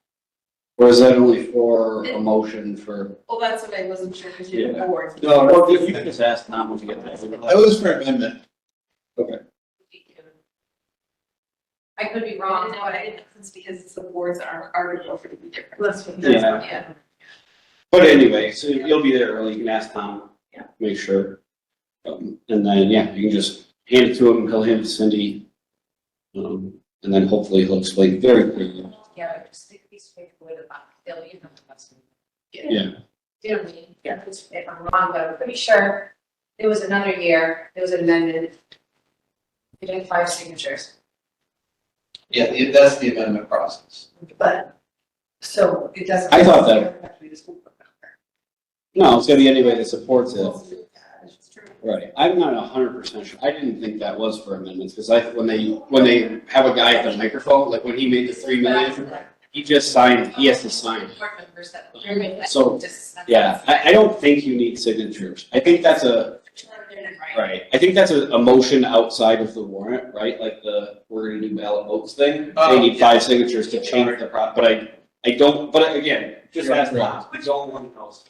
Or is that only for a motion for? Well, that's what I wasn't sure, because you're the Yeah. board. No, you can just ask Tom when you get that. That was for amendment. I could be I wrong, didn't know, but I didn't, it's because it's the boards are article for to be different. That's what- Yeah. Yeah. But anyway, so you'll be there early, you can ask Tom, Yeah. make sure. And then, you can just hand it to him, he'll hand it to Cindy. And then hopefully he'll explain very clearly. Yeah, just think these people with about they'll be able to. Yeah. Do you know what I mean? Yeah. If I'm wrong, but I'm pretty sure there was another year, there was an amendment. We did 5 signatures, Yeah, that's the amendment process. But, so it doesn't. I thought that- No, it's gonna be anybody that supports it. It's true. Right, I'm not 100% sure, I didn't think that was for amendments, because when they have a guy at the microphone, like when he made the 3 million, he just signed, he has to sign. Board members that. So, Yeah, I don't think you need signatures, I think that's right, I think that's a motion outside of the warrant, right, like we're gonna do ballot votes thing. They need 5 signatures to change the but I don't, but again, just ask Tom, no one knows.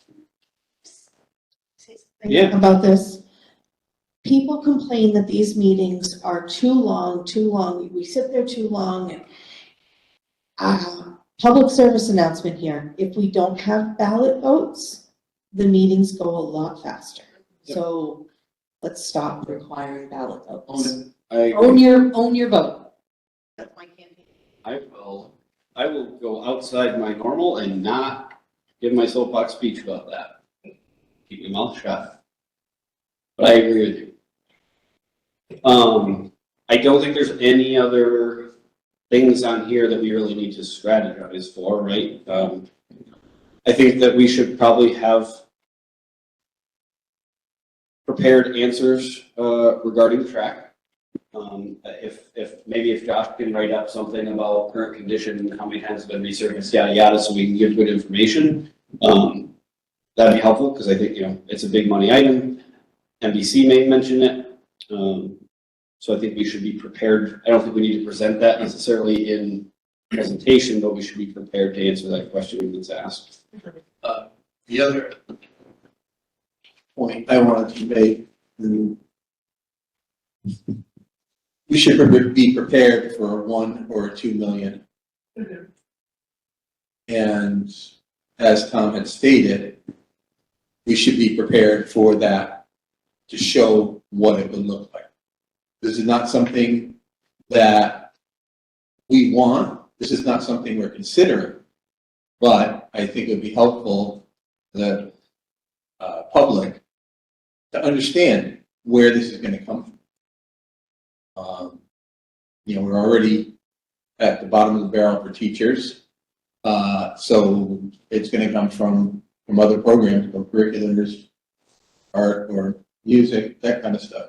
Yeah. About this. People complain that these meetings are too long, we sit there too long. Public service announcement here, if we don't have ballot votes, the meetings go a lot faster. So let's stop requiring ballot votes. I Own your vote. That's my campaign. I will go outside my normal and not give my soapbox speech about that. Keep your mouth shut. But I agree with you. I don't think there's any other things on here that we really need to strategize for, right? I think that we should probably have prepared answers, regarding the track. If Josh can write up something about current condition, how many times it's been resurfaced, yada, yada, so we can give good information. That'd be helpful, because I think, it's a big money item. NBC may mention it. So I think we should be prepared. I don't think we need to present that necessarily in presentation, but we should be prepared to answer that question when it's asked. The other point I wanted to make, we should be prepared for 1 or 2 million. And as Tom had stated, we should be prepared for that to show what it would look like. This is not something that we want. This is not something we're considering. But I think it would be helpful to the public to understand where this is going to come from. We're already at the bottom of the barrel for teachers. So it's going to come from other programs, or curriculars, art, or music, that kind of stuff,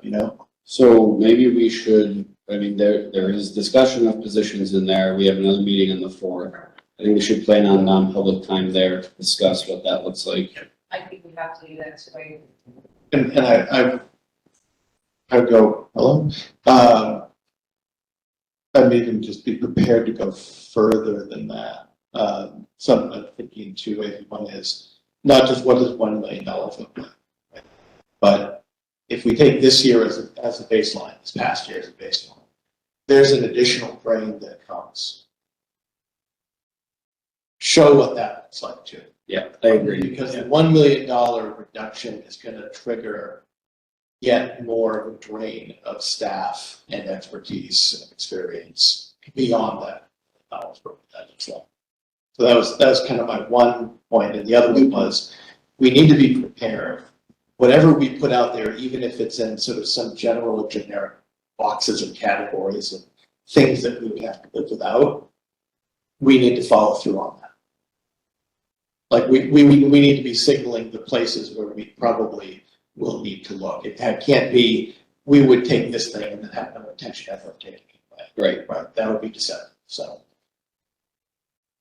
So maybe we should, there is discussion of positions in there. We have another meeting on the 4th. I think we should plan on non-public time there to discuss what that looks like. I think we have to do that, so I. And I would go, hello? I'd even just be prepared to go further than that. Some I'm thinking too, if one is not just what does $1 million look like? But if we take this year as a baseline, this past year as a baseline, there's an additional drain that comes. Show what that looks like too. Yeah, I agree. Because the $1 million reduction is gonna trigger yet more of a drain of staff and expertise and experience beyond that. So that was kind of my one point, and the other one was, we need to be prepared. Whatever we put out there, even if it's in sort of some general or generic boxes and categories of things that we would have to live without, we need to follow through on that. Like we need to be signaling the places where we probably will need to look. It can't be, we would take this thing and then have no intention ever of taking it away. Right, that would be deceptive, so.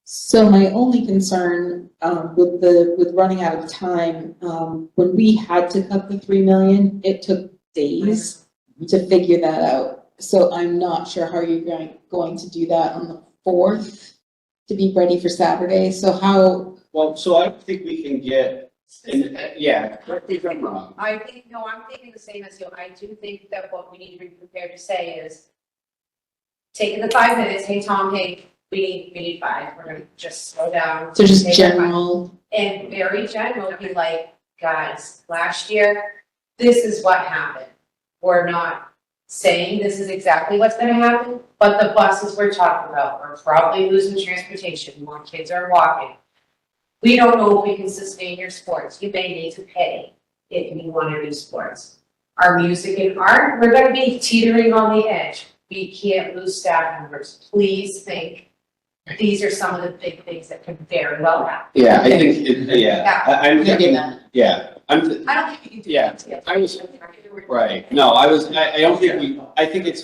So my only concern, with running out of time, when we had to cut the 3 million, it took days to figure that out. So I'm not sure how you're going to do that on the 4th to be ready for Saturday. So how, Well, so I think we can get, and, yeah, correct me if I'm wrong. I think, no, I'm thinking the same as you. I do think that what we need to be prepared to say is, taking the 5 minutes, hey, Tom, hey, we need 5, we're gonna just slow down. so just take our time. general, And very general, be like, guys, last year, this is what happened. We're not saying this is exactly what's gonna happen, but the buses we're talking about, we're probably losing transportation, more kids are walking. We don't know if we can sustain your sports, you may need to pay if you wanna do sports. Our music and art, we're gonna be teetering on the edge. We can't lose staff members, please think. These are some of the big things that could very well happen. Yeah, I think, I'm thinking, yeah, I don't think you can do Yeah, that. I was- right, no, I don't think I think it's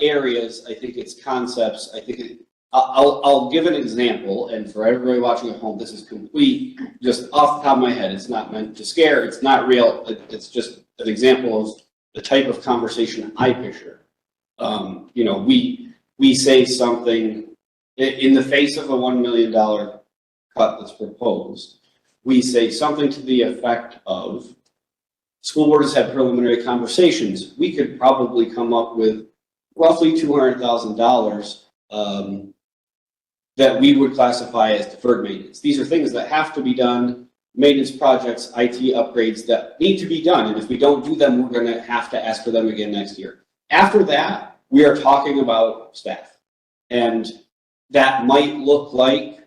areas, I think it's concepts, I think I'll give an example, and for everybody watching at home, this is complete, just off the top of my head, it's not meant to scare, it's not real, it's just an example of the type of conversation I picture. You know, we say something, in the face of a $1 million cut that's proposed, we say something to the effect of, school board has had preliminary conversations, we could probably come up with roughly $200,000 that we would classify as deferred maintenance. These are things that have to be done, maintenance projects, IT upgrades that need to be done, and if we don't do them, we're gonna have to ask for them again next year. After that, we are talking about staff, and that might look like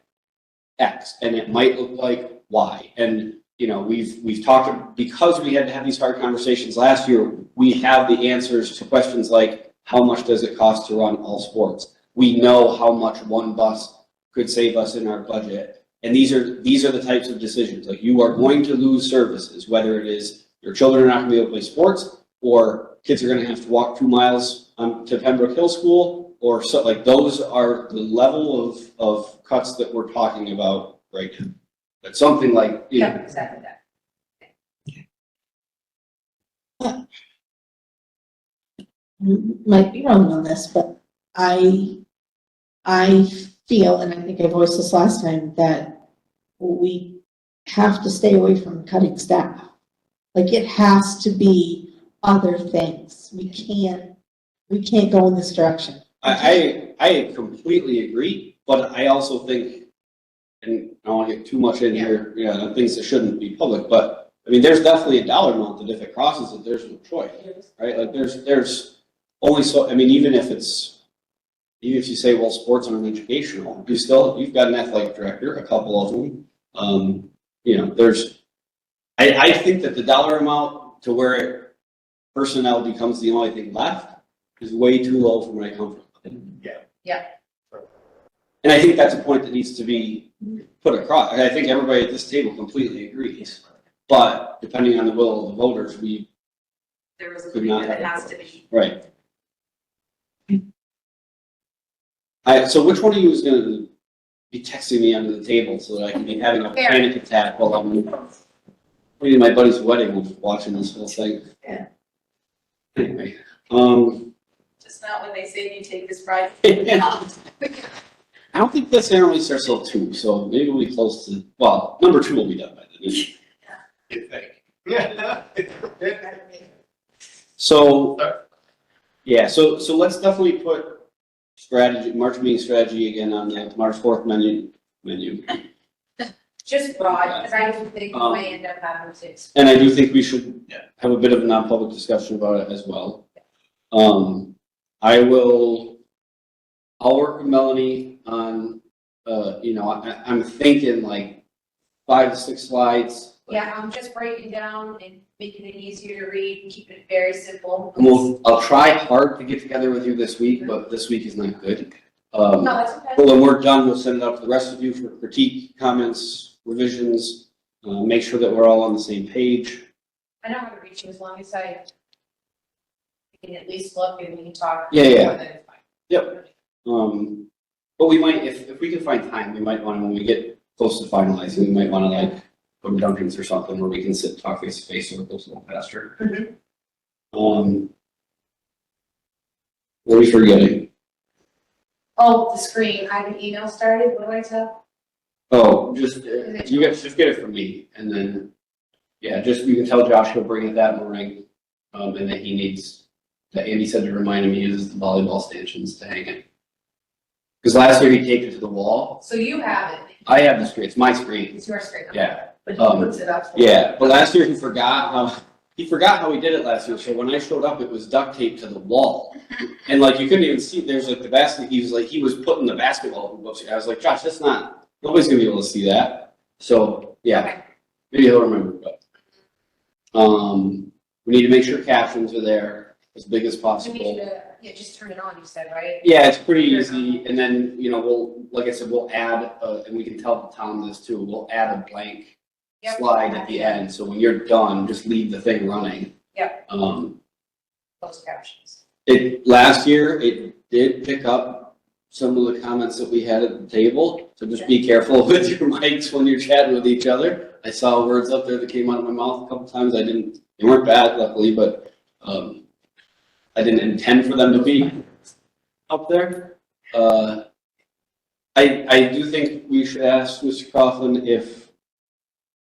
X, and it might look like Y. And, you know, we've talked, because we had to have these hard conversations last year, we have the answers to questions like, how much does it cost to run all sports? We know how much one bus could save us in our budget. And these are the types of decisions, like you are going to lose services, whether it is your children are not gonna be able to play sports, or kids are gonna have to walk 2 miles to Pembroke Hill School, or so, like, those are the level of cuts that we're talking about right now. But something like, you know, Yeah, exactly that. Might be wrong on this, but I feel, and I think I voiced this last time, that we have to stay away from cutting staff. Like, it has to be other things. We can't go in this direction. I completely agree, but I also think, and I don't want to get too much in here, you know, things that shouldn't be public, but I mean, there's definitely a dollar amount that if it crosses it, there's no choice, right? Like there's only so, I mean, even if you say, well, sports aren't educational, you've got an athletic director, a couple of them. You know, I think that the dollar amount to where personnel becomes the only thing left is way too low for my comfort. Yeah. And I think that's a point that needs to be put across. I think everybody at this table completely agrees. But depending on the will of the voters, There is a could not agreement that have has to be. right. So which one of you is gonna be texting me under the table so that I can be having a Fair. panic attack while I'm at my buddy's wedding, watching this whole thing? Yeah. Anyway, Just not when they say you take this ride. I don't think the ceremony starts till 2, so maybe we'll be close to, well, number 2 will be done by then. You think? So, yeah, so let's definitely put strategy, March meeting strategy again on the March 4th menu. Just broad, because I don't think we may end up having to. And I do think we should Yeah. have a bit of a non-public discussion about it as well. I'll work with Melanie on, I'm thinking like 5 to 6 slides. Yeah, I'm just breaking down and making it easier to read, keep it very simple. And I'll try hard to get together with you this week, but this week is not good. No, that's okay. But when we're done, we'll send it out to the rest of you for critique, comments, revisions, make sure that we're all on the same page. I know how to reach you as long as I can at least look and we can talk. Yeah, yeah. more than it's fine. Yep. But we might, if we can find time, we might want to, when we get close to finalizing, we might want to like go to Dunkin's or something where we can sit and talk face to face, so it goes a little faster. What are we forgetting? Oh, the screen, I have an email started, what do I tell? Oh, just just get it from me, and then, yeah, just, you can tell Josh he'll bring it that morning, and that he needs, that Andy said to remind him he uses the volleyball stanchions to hang it. Because last year he taped it to the wall. So you have it, I have the screen, it's my screen, it's your screen. yeah. But he puts it up. for you. Yeah, but last year he forgot how he did it last year, so when I showed up, it was duct taped to the wall. And like, you couldn't even see, there's like the basket, he was putting the basketball hoop up, I was like, Josh, that's not, nobody's gonna be able to see that. So, yeah, Okay. maybe he'll remember, but. We need to make sure captions are there as big as You possible. need to, yeah, just turn it on, you said, right? Yeah, it's pretty easy, and then, like I said, we'll add, and we can tell Tom this too, we'll add a blank Yep. slide at the end, so when you're done, just leave the thing running. Yep. Closed captions. Last year, it did pick up some of the comments that we had at the table, so just be careful with your mics when you're chatting with each other. I saw words up there that came out of my mouth a couple times, they weren't bad luckily, but, I didn't intend for them to be up there. I do think we should ask Mr. Coughlin if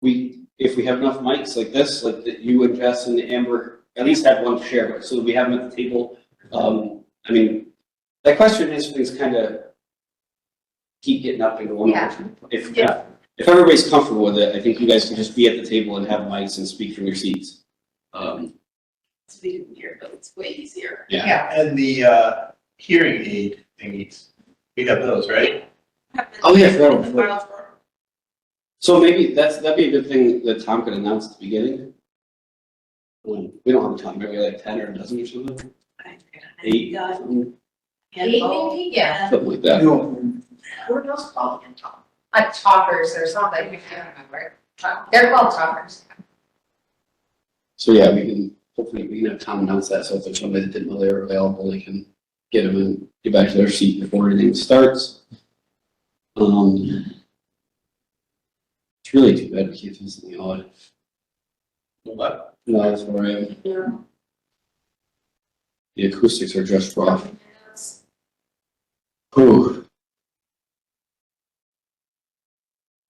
we have enough mics like this, like that you and Jess and Amber at least have one to share, so that we have them at the table. I mean, that question and answer things kind of keep getting up into one. Yeah. If everybody's comfortable with it, I think you guys can just be at the table and have mics and speak from your seats. It's big here, but it's way easier. Yeah. And the hearing aid thingies, we have those, right? Oh, yeah, I forgot about that. So maybe that'd be a good thing that Tom could announce at the beginning. We don't have time, maybe like 10 or a dozen or something, 8, something Eight, maybe? Yeah. like that. What are those called again, Tom? Like talkers or something, I can't remember. They're called talkers. So yeah, hopefully we can have Tom announce that, so if there's somebody that didn't know they were available, they can get them and get back to their seat before anything starts. It's really too bad we can't do something odd. What? No, that's where I am. Yeah. The acoustics are just rough. Whew.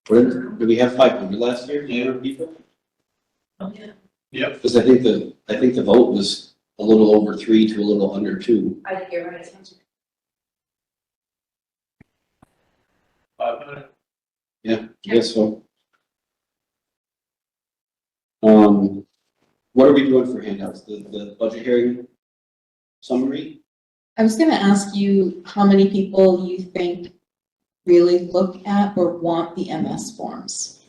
Did we have 500 last year, 500 people? Yep. Because I think the vote was a little over 3 to a little under 2. I think you're right. 500. Yeah, I guess so. What are we doing for handouts? The budget hearing summary? I was gonna ask you how many people you think really look at or want the MS forms?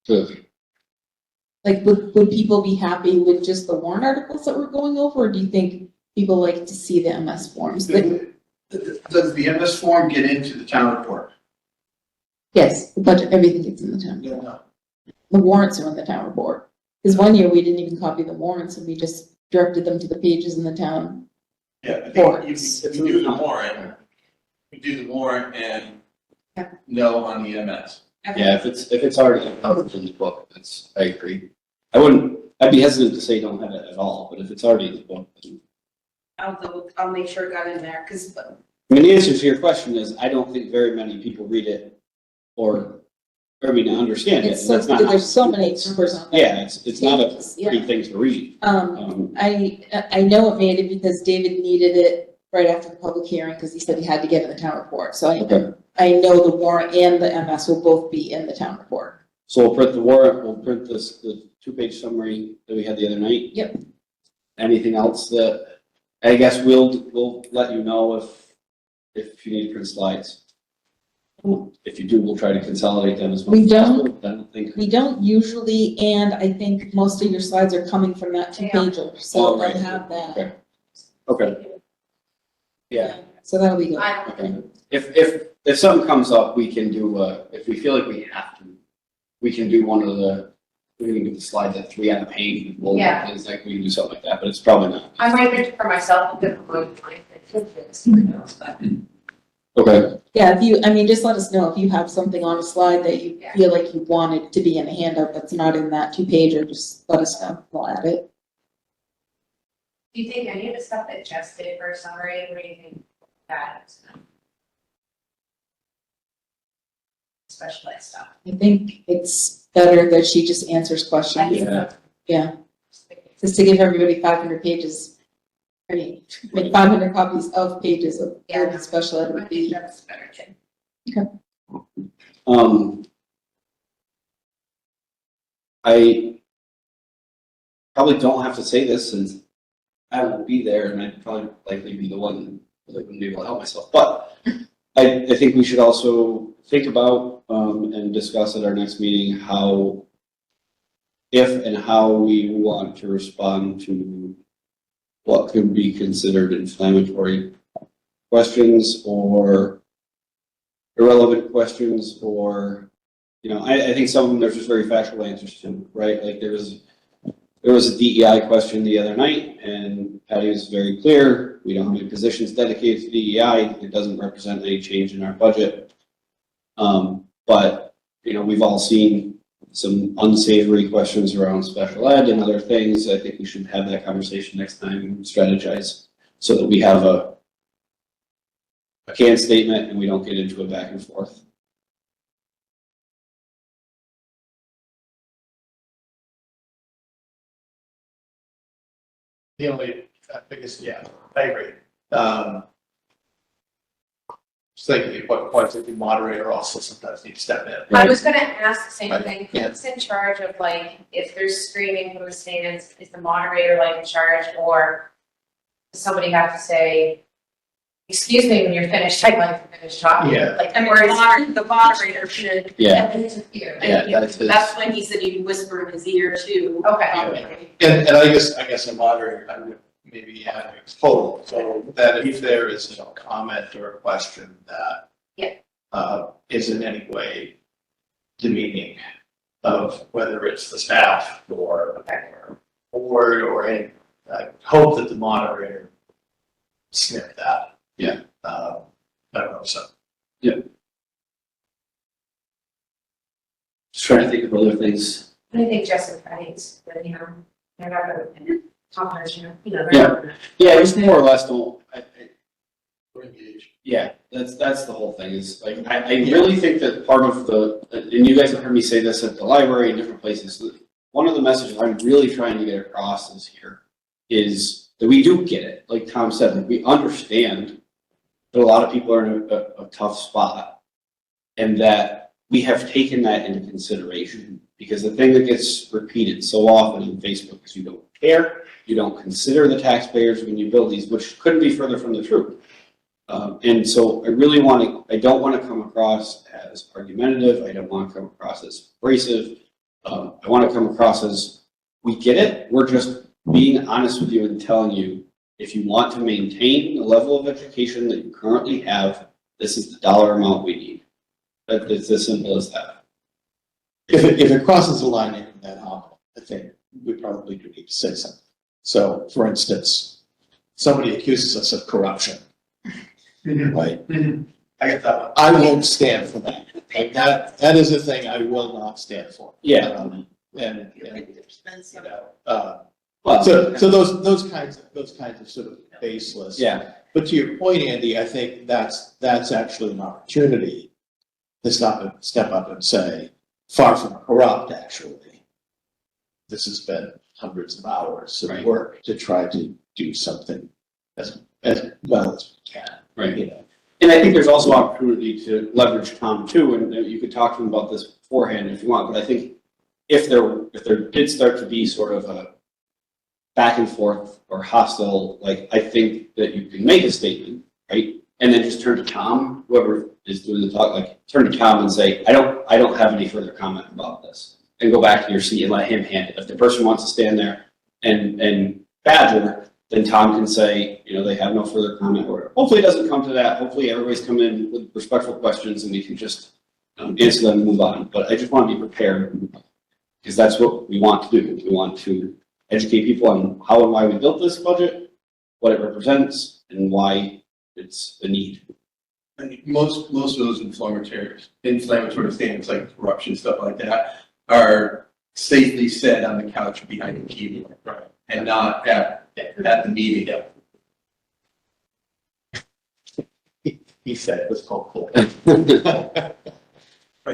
Good. Like, would people be happy with just the warrant articles that we're going over, or do you think people like to see the MS forms? Does the MS form get into the town report? Yes, the budget, everything gets in the town. No. The warrants are in the town report. Because one year we didn't even copy the warrants and we just directed them to the pages in the town. Yeah, I Warrants. think you do the warrant, and no on the EMS. Yeah, if it's already covered in the book, I agree. I'd be hesitant to say don't have it at all, but if it's already in the book, then. I'll make sure it got in there, because I mean, the answer to your question is, I don't think very many people read it or I mean, I understand it, It's and so, that's not. there's so many numbers on that. Yeah, it's not a Yeah. pretty thing to read. I know it made it because David needed it right after the public hearing, because he said he had to get in the town report, so Okay. I know the warrant and the MS will both be in the town report. So we'll print the warrant, we'll print this, the two-page summary that we had the other night. Yep. Anything else that, I guess we'll let you know if you need to print slides. If you do, we'll try to consolidate them as much We as don't- possible. I don't think. We don't usually, and I think most of your slides are coming from that two-pager, so Oh, they'll right. have that. Okay. Okay, yeah, So that'll be good. I okay. If something comes up, we can do, if we feel like we have to, we can do we can do the slides at 3 on a page. We'll, Yeah. it's like, we can do something like that, but it's probably not. I might print it for myself, a bit of my but. Okay. Yeah, if you, I mean, just let us know if you have something on a slide that you Yeah. feel like you wanted to be in a handout that's not in that two-pager, just let us know, we'll add it. Do you think any of the stuff that Jess did for a summary, what do you think that is? Specialized stuff. I think it's better that she just answers I questions, think so. Yeah. just to give everybody 500 pages. I mean, make 500 copies of pages of Yeah. the special ed I would think be. that's better too. I probably don't have to say this since I won't be there and I'd probably likely be the one that wouldn't be able to help myself. But I think we should also think about, and discuss at our next meeting how, if and how we want to respond to what could be considered inflammatory questions or irrelevant questions, or, I think some of them, there's just very factual answers to, right? Like there was a DEI question the other night, and Patty was very clear, we don't have any positions dedicated to DEI, it doesn't represent any change in our budget. But, we've all seen some unsavory questions around special ed and other things. I think we should have that conversation next time and strategize so that we have a canned statement and we don't get into a back and forth. The only, biggest, yeah, I agree. Just thinking what points that the moderator also sometimes needs to step in. I was gonna ask the same Right. thing, Yeah. who's in charge of like, if there's screaming from the stands, is the moderator like in charge, or does somebody have to say, excuse me, when you're finished, I'd like to finish talking? Yeah. Like, I mean, or is the moderator should, Yeah, interfere? yeah, that's his. that's when he said you'd whisper in his ear too. Okay. And I guess a moderator, I would maybe add a total, so that if there is a comment or a question that Yeah. is in any way demeaning of whether it's the staff or board or any, I hope that the moderator snip that. Yeah. I don't know, so. Just trying to think of other things. I think Jess and Patty's, but they're not gonna talk much, they're Yeah. not gonna. Yeah, just more or less don't, We're engaged. yeah, that's the whole thing is, like, I really think that part of and you guys have heard me say this at the library and different places, one of the messages I'm really trying to get across is that we do get it, like Tom said, like, we understand that a lot of people are in a tough spot, and that we have taken that into consideration, because the thing that gets repeated so often on Facebook is you don't care, you don't consider the taxpayers when you build these, which couldn't be further from the truth. And so I don't want to come across as argumentative, I don't want to come across as abrasive, I want to come across as, we get it, we're just being honest with you and telling you, if you want to maintain the level of education that you currently have, this is the dollar amount we need. It's as simple as that. If it crosses the line into that envelope, I think we probably do need to say something. So, for instance, somebody accuses us of corruption, right? I get that one. I won't stand for that. Like, that is a thing I will not stand for. Yeah. And you know, Well, so those kinds of sort of baseless. yeah, But to your point, Andy, I think that's actually an opportunity to step up and say, far from corrupt, actually. This has been hundreds of hours of Right. work to try to do something as well as we can. Right. You know, And I think there's also opportunity to leverage Tom too, and you could talk to him about this beforehand if you want, but I think if there did start to be sort of a back and forth or hostile, like, I think that you can make a statement, right? And then just turn to Tom, whoever is doing the talk, like, turn to Tom and say, I don't have any further comment about this. And go back to your seat and let him handle it. If the person wants to stand there and badger, then Tom can say, you know, they have no further comment, or hopefully it doesn't come to that. Hopefully everybody's come in with respectful questions and we can just answer them and move on. But I just want to be prepared, because that's what we want to do. We want to educate people on how and why we built this budget, what it represents, and why it's a need. And most of those inflammatory statements like corruption, stuff like that, are safely said on the couch behind the keyboard, right? And not at the meeting. he said it was hopeful. I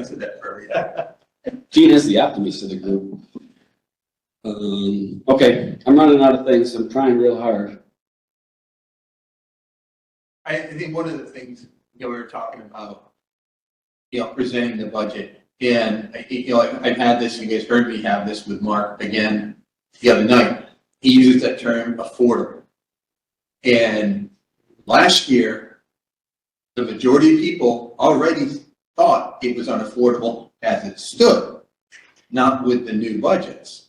said that for everything. Gene is the optimist of the group. Okay, I'm running out of things. I'm trying real hard. I think one of the things, we were talking about, presenting the budget, and, I've had this, you guys heard me have this with Mark again the other night. He uses that term affordable. And last year, the majority of people already thought it was unaffordable as it stood, not with the new budgets.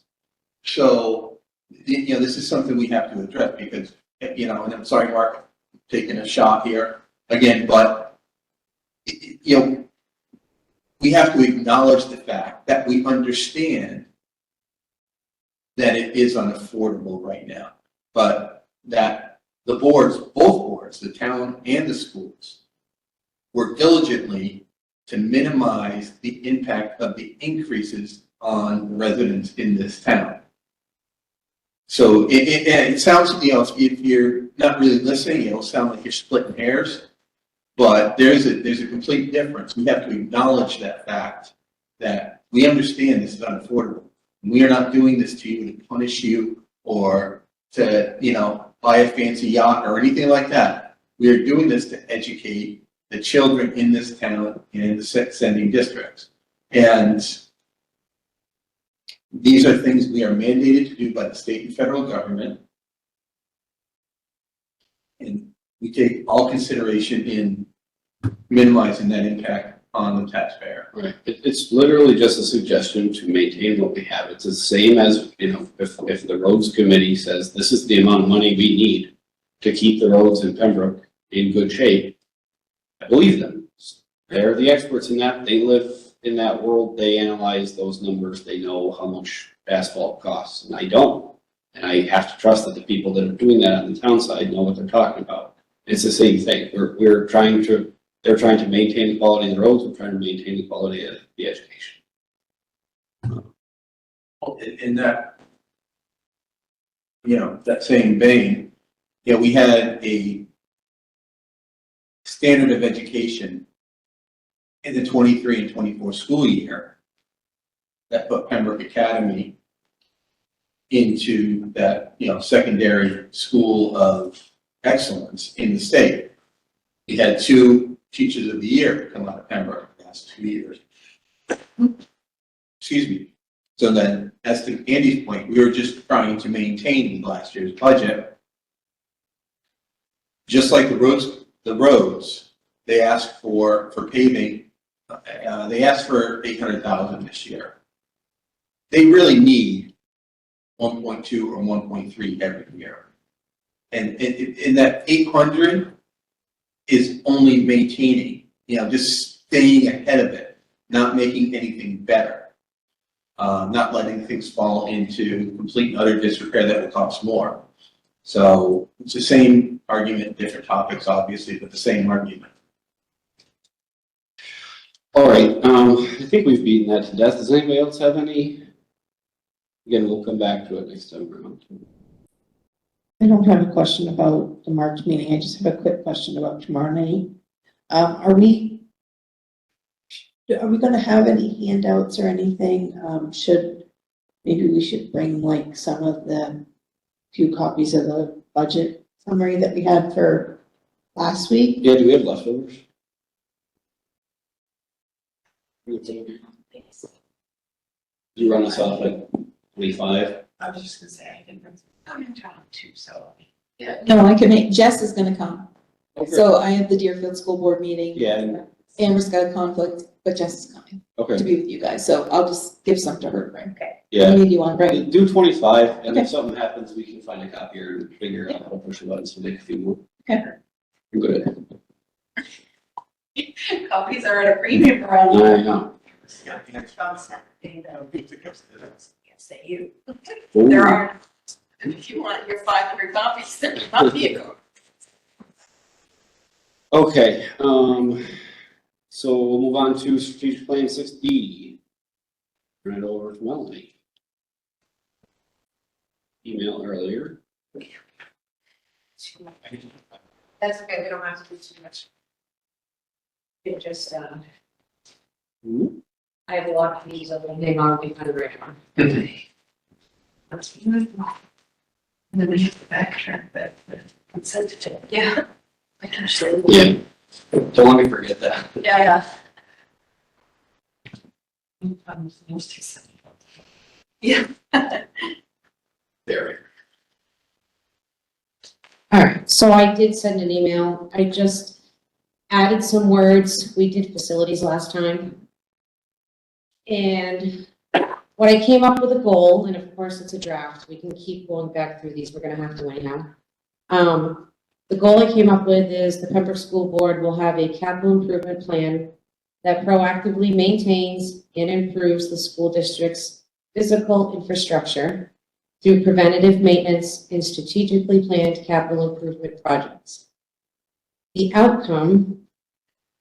So, this is something we have to address because, and I'm sorry, Mark, taking a shot here again, but, we have to acknowledge the fact that we understand that it is unaffordable right now, but that the boards, both boards, the town and the schools, work diligently to minimize the impact of the increases on residents in this town. So it sounds, if you're not really listening, it'll sound like you're splitting hairs, but there's a complete difference. We have to acknowledge that fact that we understand this is unaffordable. We are not doing this to you to punish you or to, buy a fancy yacht or anything like that. We are doing this to educate the children in this town and in the sending districts. And these are things we are mandated to do by the state and federal government. And we take all consideration in minimizing that impact on the taxpayer. Right. It's literally just a suggestion to maintain what we have. It's the same as, if the roads committee says this is the amount of money we need to keep the roads in Pembroke in good shape, I believe them. They're the experts in that. They live in that world. They analyze those numbers. They know how much asphalt costs, and I don't. And I have to trust that the people that are doing that on the town side know what they're talking about. It's the same thing. They're trying to maintain the quality of the roads. We're trying to maintain the quality of the education. In that, that same vein, we had a standard of education in the 23 and 24 school year that put Pembroke Academy into that, secondary school of excellence in the state. We had 2 teachers of the year come out of Pembroke the last 2 years. Excuse me. So then, as to Andy's point, we were just trying to maintain last year's budget. Just like the roads, they asked for paving. They asked for $800,000 this year. They really need 1.2 or 1.3 every year. And in that 800 is only maintaining, just staying ahead of it, not making anything better. Not letting things fall into complete and utter disrepair that will cost more. So it's the same argument, different topics, obviously, but the same argument. All right, I think we've beaten that to death. Does anybody else have any? Again, we'll come back to it next time around. I don't have a question about the March meeting. I just have a quick question about tomorrow night. Are we Are we gonna have any handouts or anything? Maybe we should bring like some of the few copies of the budget summary that we had for last week? Yeah, do we have leftovers? You run us off at 25? I was just gonna say, I didn't, I'm in town too, so. Yeah. No, I can make, Jess is gonna come. Okay. So I have the Deerfield School Board meeting. Yeah. Amber's got a conflict, but Jess is coming to Okay, be with you guys, so I'll just give some to her to bring. How yeah. many do you want, right? Do 25, and Okay. if something happens, we can find a copier and figure out how to push the buttons to make a few more. Okay. I'm good. Copies are at a premium around. I know. Say you. Ooh. There are, if you want your 500 copies, there's not you. Okay, so we'll move on to strategic plan 6D. Turn it over to Melanie. Email earlier. That's okay, we don't have to do too much. It just, Mhm. I have a lot of these other thing on, we kind of ready on. That's good. And then we have to backtrack that, consent to, yeah. I can show. Yeah, don't let me forget that. Yeah. Yeah. There. All right, so I did send an email. I just added some words. We did facilities last time. And when I came up with a goal, and of course it's a draft, we can keep going back through these. We're gonna have to anyhow. The goal I came up with is the Pembroke School Board will have a capital improvement plan that proactively maintains and improves the school district's physical infrastructure through preventative maintenance and strategically planned capital improvement projects. The outcome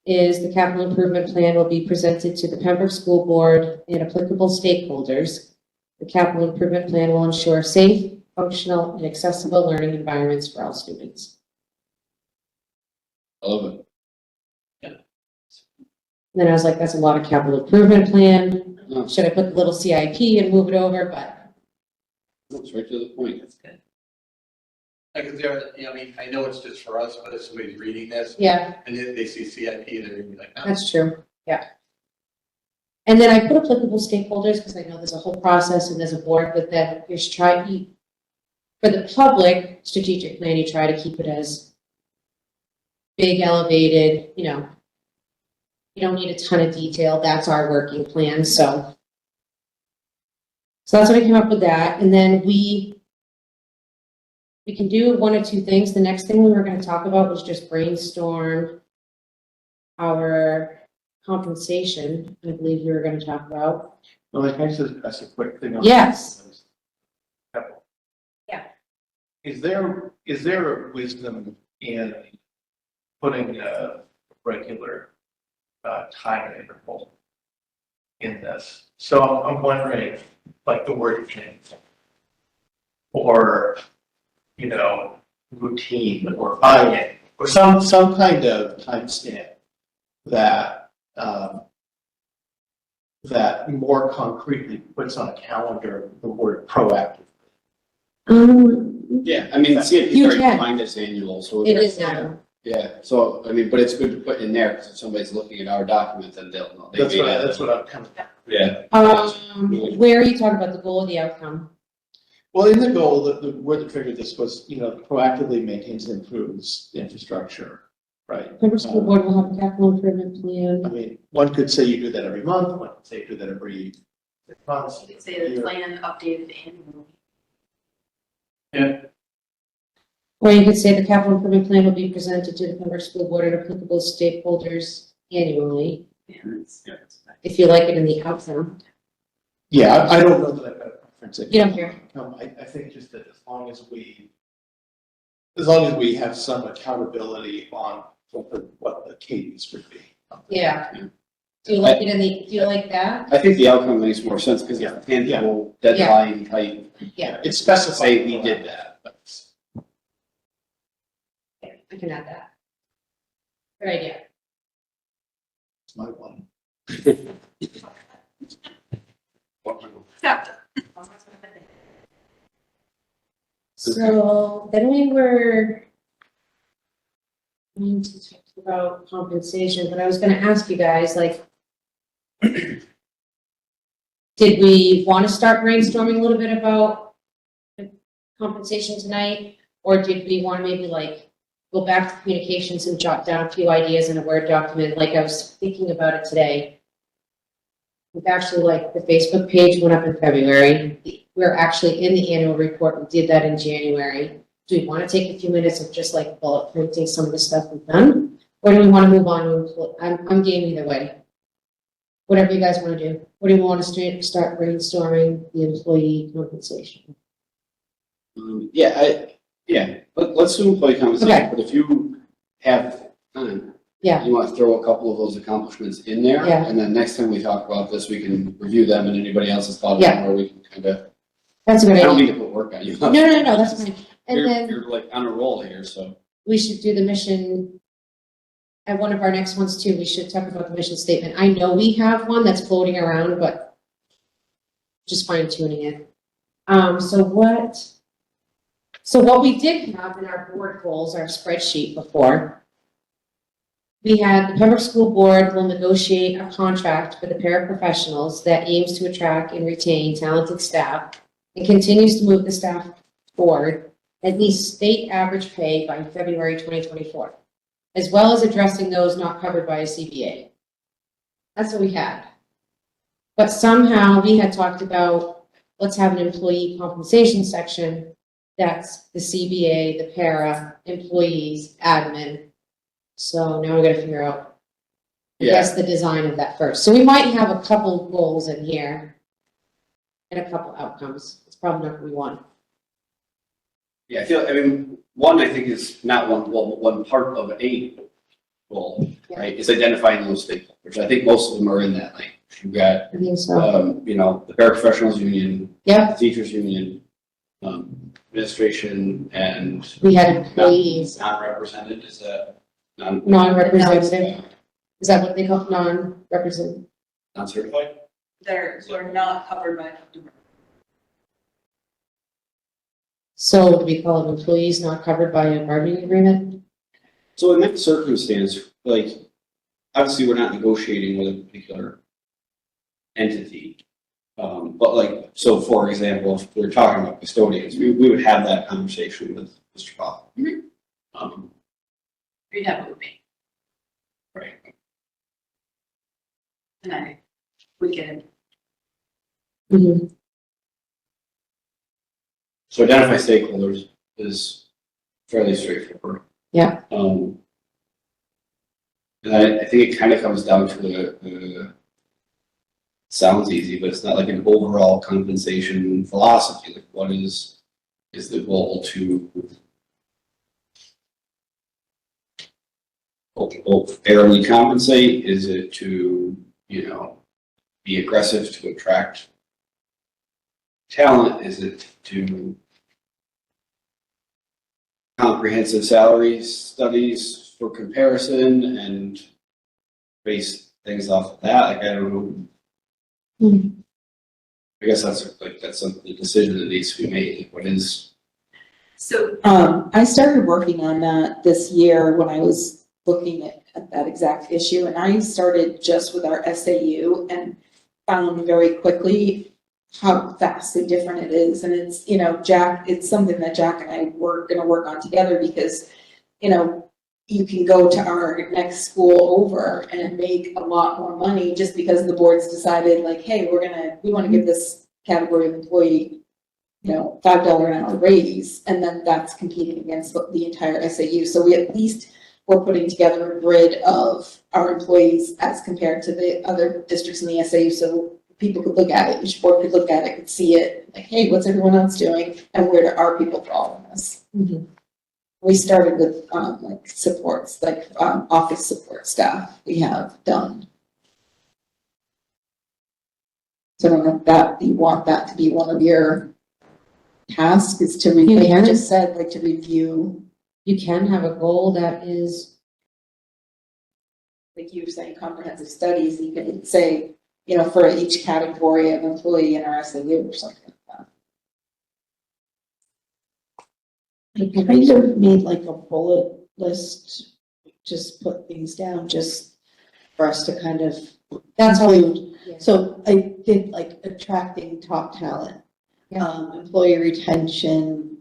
is the capital improvement plan will be presented to the Pembroke School Board and applicable stakeholders. The capital improvement plan will ensure safe, functional, and accessible learning environments for all students. I love it. And then I was like, that's a lot of capital improvement plan. No, Should I put the little CIP and move it over? But it's right to the point. That's good. Because there, I mean, I know it's just for us, but if somebody's reading this yeah, and if they see CIP, they're gonna be like, oh. that's true. Yeah. And then I put applicable stakeholders because I know there's a whole process and there's a board, but then you're trying, for the public strategic plan, you try to keep it as big, elevated, you know. You don't need a ton of detail. That's our working plan. So that's what I came up with that. And then we can do one or two things. The next thing we were going to talk about was just brainstorm our compensation. I believe we were going to talk about. Well, I guess that's a quick thing. Yes. Yeah. Is there a wisdom in putting a regular time interval in this? So I'm wondering, like the word change, or, you know, routine, or buy-in, or some kind of timestamp that, that more concretely puts on a calendar the word proactive. Yeah, I mean, CIP You is very can. defined as annual, so. It is now. Yeah, so, I mean, but it's good to put in there, because if somebody's looking at our document, then they'll know. They may not- That's what I'm kind of. Yeah. Where are you talking about the goal or the outcome? Well, in the goal, the word that triggered this was, you know, proactively maintains and improves the infrastructure, right? Pembroke School Board will have a capital improvement plan. I mean, one could say you do that every month, one could say you do that every 6 months. You could say the plan updated annually. Yeah. Or you could say the capital improvement plan will be presented to the Pembroke School Board and applicable stakeholders annually, if you like it in the outcome. Yeah, I don't know that I've got a preference. You don't care? I think just that as long as we have some accountability on what the cadence would be. Yeah. Do you like it in the, do you like that? I think the outcome makes more sense, because it's tangible, deadline type, Yeah, It's specified. say we did that. I can add that. Good idea. It's my one. So then we were going to talk about compensation, but I was gonna ask you guys, like, did we want to start brainstorming a little bit about compensation tonight? Or did we want to maybe like go back to communications and jot down a few ideas in a Word document? Like I was thinking about it today. We've actually, like, the Facebook page went up in February. We're actually in the annual report. We did that in January. Do we want to take a few minutes of just like bullet printing some of the stuff we've done? Or do we want to move on to, I'm game either way. Whatever you guys want to do. What do you want us to start brainstorming the employee compensation? Let's do employee compensation, Okay. but if you have time. Yeah. You want to throw a couple of those accomplishments in there? Yeah. And then next time we talk about this, we can review them and anybody else's thoughts, Yeah. or we can kind of, That's a good I don't idea. need to put work on you. No, that's fine. And then You're like on a roll here, so. we should do the mission. At one of our next ones too, we should talk about the mission statement. I know we have one that's floating around, but just fine tuning it. So what we did have in our board goals, our spreadsheet before, we had the Pembroke School Board will negotiate a contract for the paraprofessionals that aims to attract and retain talented staff and continues to move the staff forward at least state average pay by February 2024, as well as addressing those not covered by a CBA. That's what we had. But somehow we had talked about, let's have an employee compensation section. That's the CBA, the para, employees, admin. So now we gotta figure out, I guess, the design of that first. So we might have a couple goals in here and a couple outcomes. It's probably not what we want. Yeah, I mean, one, I think is not one part of a goal, right, is identifying those stakeholders. I think most of them are in that language. You've got, I think so. the paraprofessionals union, Yeah, the teachers union, administration, and we had employees, non-represented, is that non-representative. Is that what they call non-representative? non-certified? They're not covered by. So do we call them employees not covered by a bargaining agreement? So in that circumstance, like, obviously, we're not negotiating with a particular entity. But like, so for example, if we're talking about custodians, we would have that conversation with Mr. Paul. You'd have it with me, Right. and I would get it. Mhm. So identify stakeholders is fairly straightforward. Yeah. And I think it kind of comes down to the sounds easy, but it's not like an overall compensation philosophy. Like, what is the goal to fairly compensate? Is it to, be aggressive to attract talent? Is it to comprehensive salary studies for comparison and base things off of that? Like, I don't know. I guess that's the decision that needs to be made. Like, what is? So, I started working on that this year when I was looking at that exact issue, and I started just with our SAU and found very quickly how vastly different it is. And it's, Jack, it's something that Jack and I were gonna work on together because, you can go to our next school over and make a lot more money just because the board's decided like, hey, we wanna give this category of employee, $5 an hour raise, and then that's competing against the entire SAU. So we at least we're putting together a grid of our employees as compared to the other districts in the SAU, so people could look at it, each board could look at it, could see it, like, hey, what's everyone else doing, and where do our people fall in this? Mhm. We started with, supports, office support staff we have done. So I don't know if you want that to be one of your tasks, is to review, You like can. you just said, to review. You can have a goal that is like you were saying, comprehensive studies, you could say, you know, for each category of employee in our SAU or something like that. I kind of made like a bullet list, just put things down, just for us to kind of That's how we, include. yeah. So I did like attracting top talent, employee retention,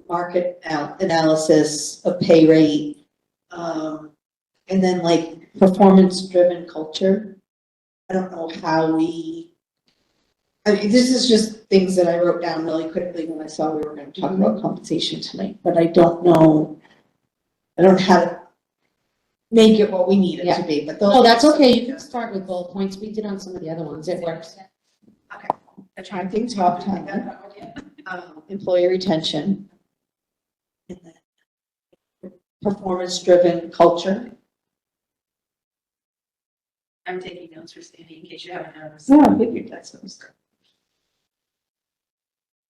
market analysis of pay rate, and then like performance-driven culture. I don't know how I mean, this is just things that I wrote down really quickly when I saw we were gonna talk about compensation tonight, but I don't know how to make it what we need it to be, but those. Oh, that's okay, you can start with bullet points, we did on some of the other ones, it works. Attracting top talent, employee retention, and then performance-driven culture. I'm taking notes for Sandy in case you haven't noticed. Yeah, I figured that's what was.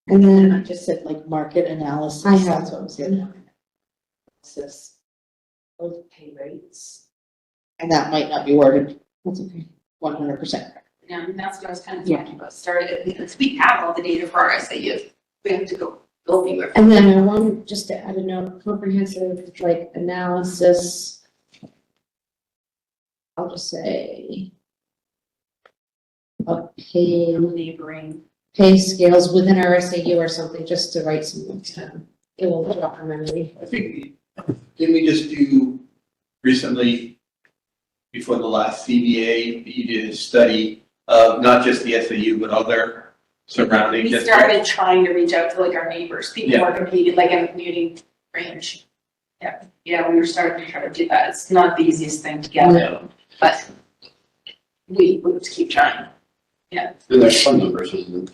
And then I just said like market analysis. I have. That's what was the other one. Analysis of pay rates. And that might not be worded That's okay. 100%. Yeah, and that's what I was kind of talking about, started, because we have all the data for our SAU. We have to go anywhere. And then I wanted just to add a note, comprehensive, like, analysis. I'll just say. Of pay, Neighboring. pay scales within our SAU or something, just to write some things down. It will drop our memory. I think, didn't we just do recently, before the last CBA, you did a study of not just the SAU, but other surrounding We districts? started trying to reach out to like our neighbors, people who are competing like in the commuting range. Yeah, we were starting to try to do that. It's not the easiest thing to get, but we'll just keep trying. And there's some numbers in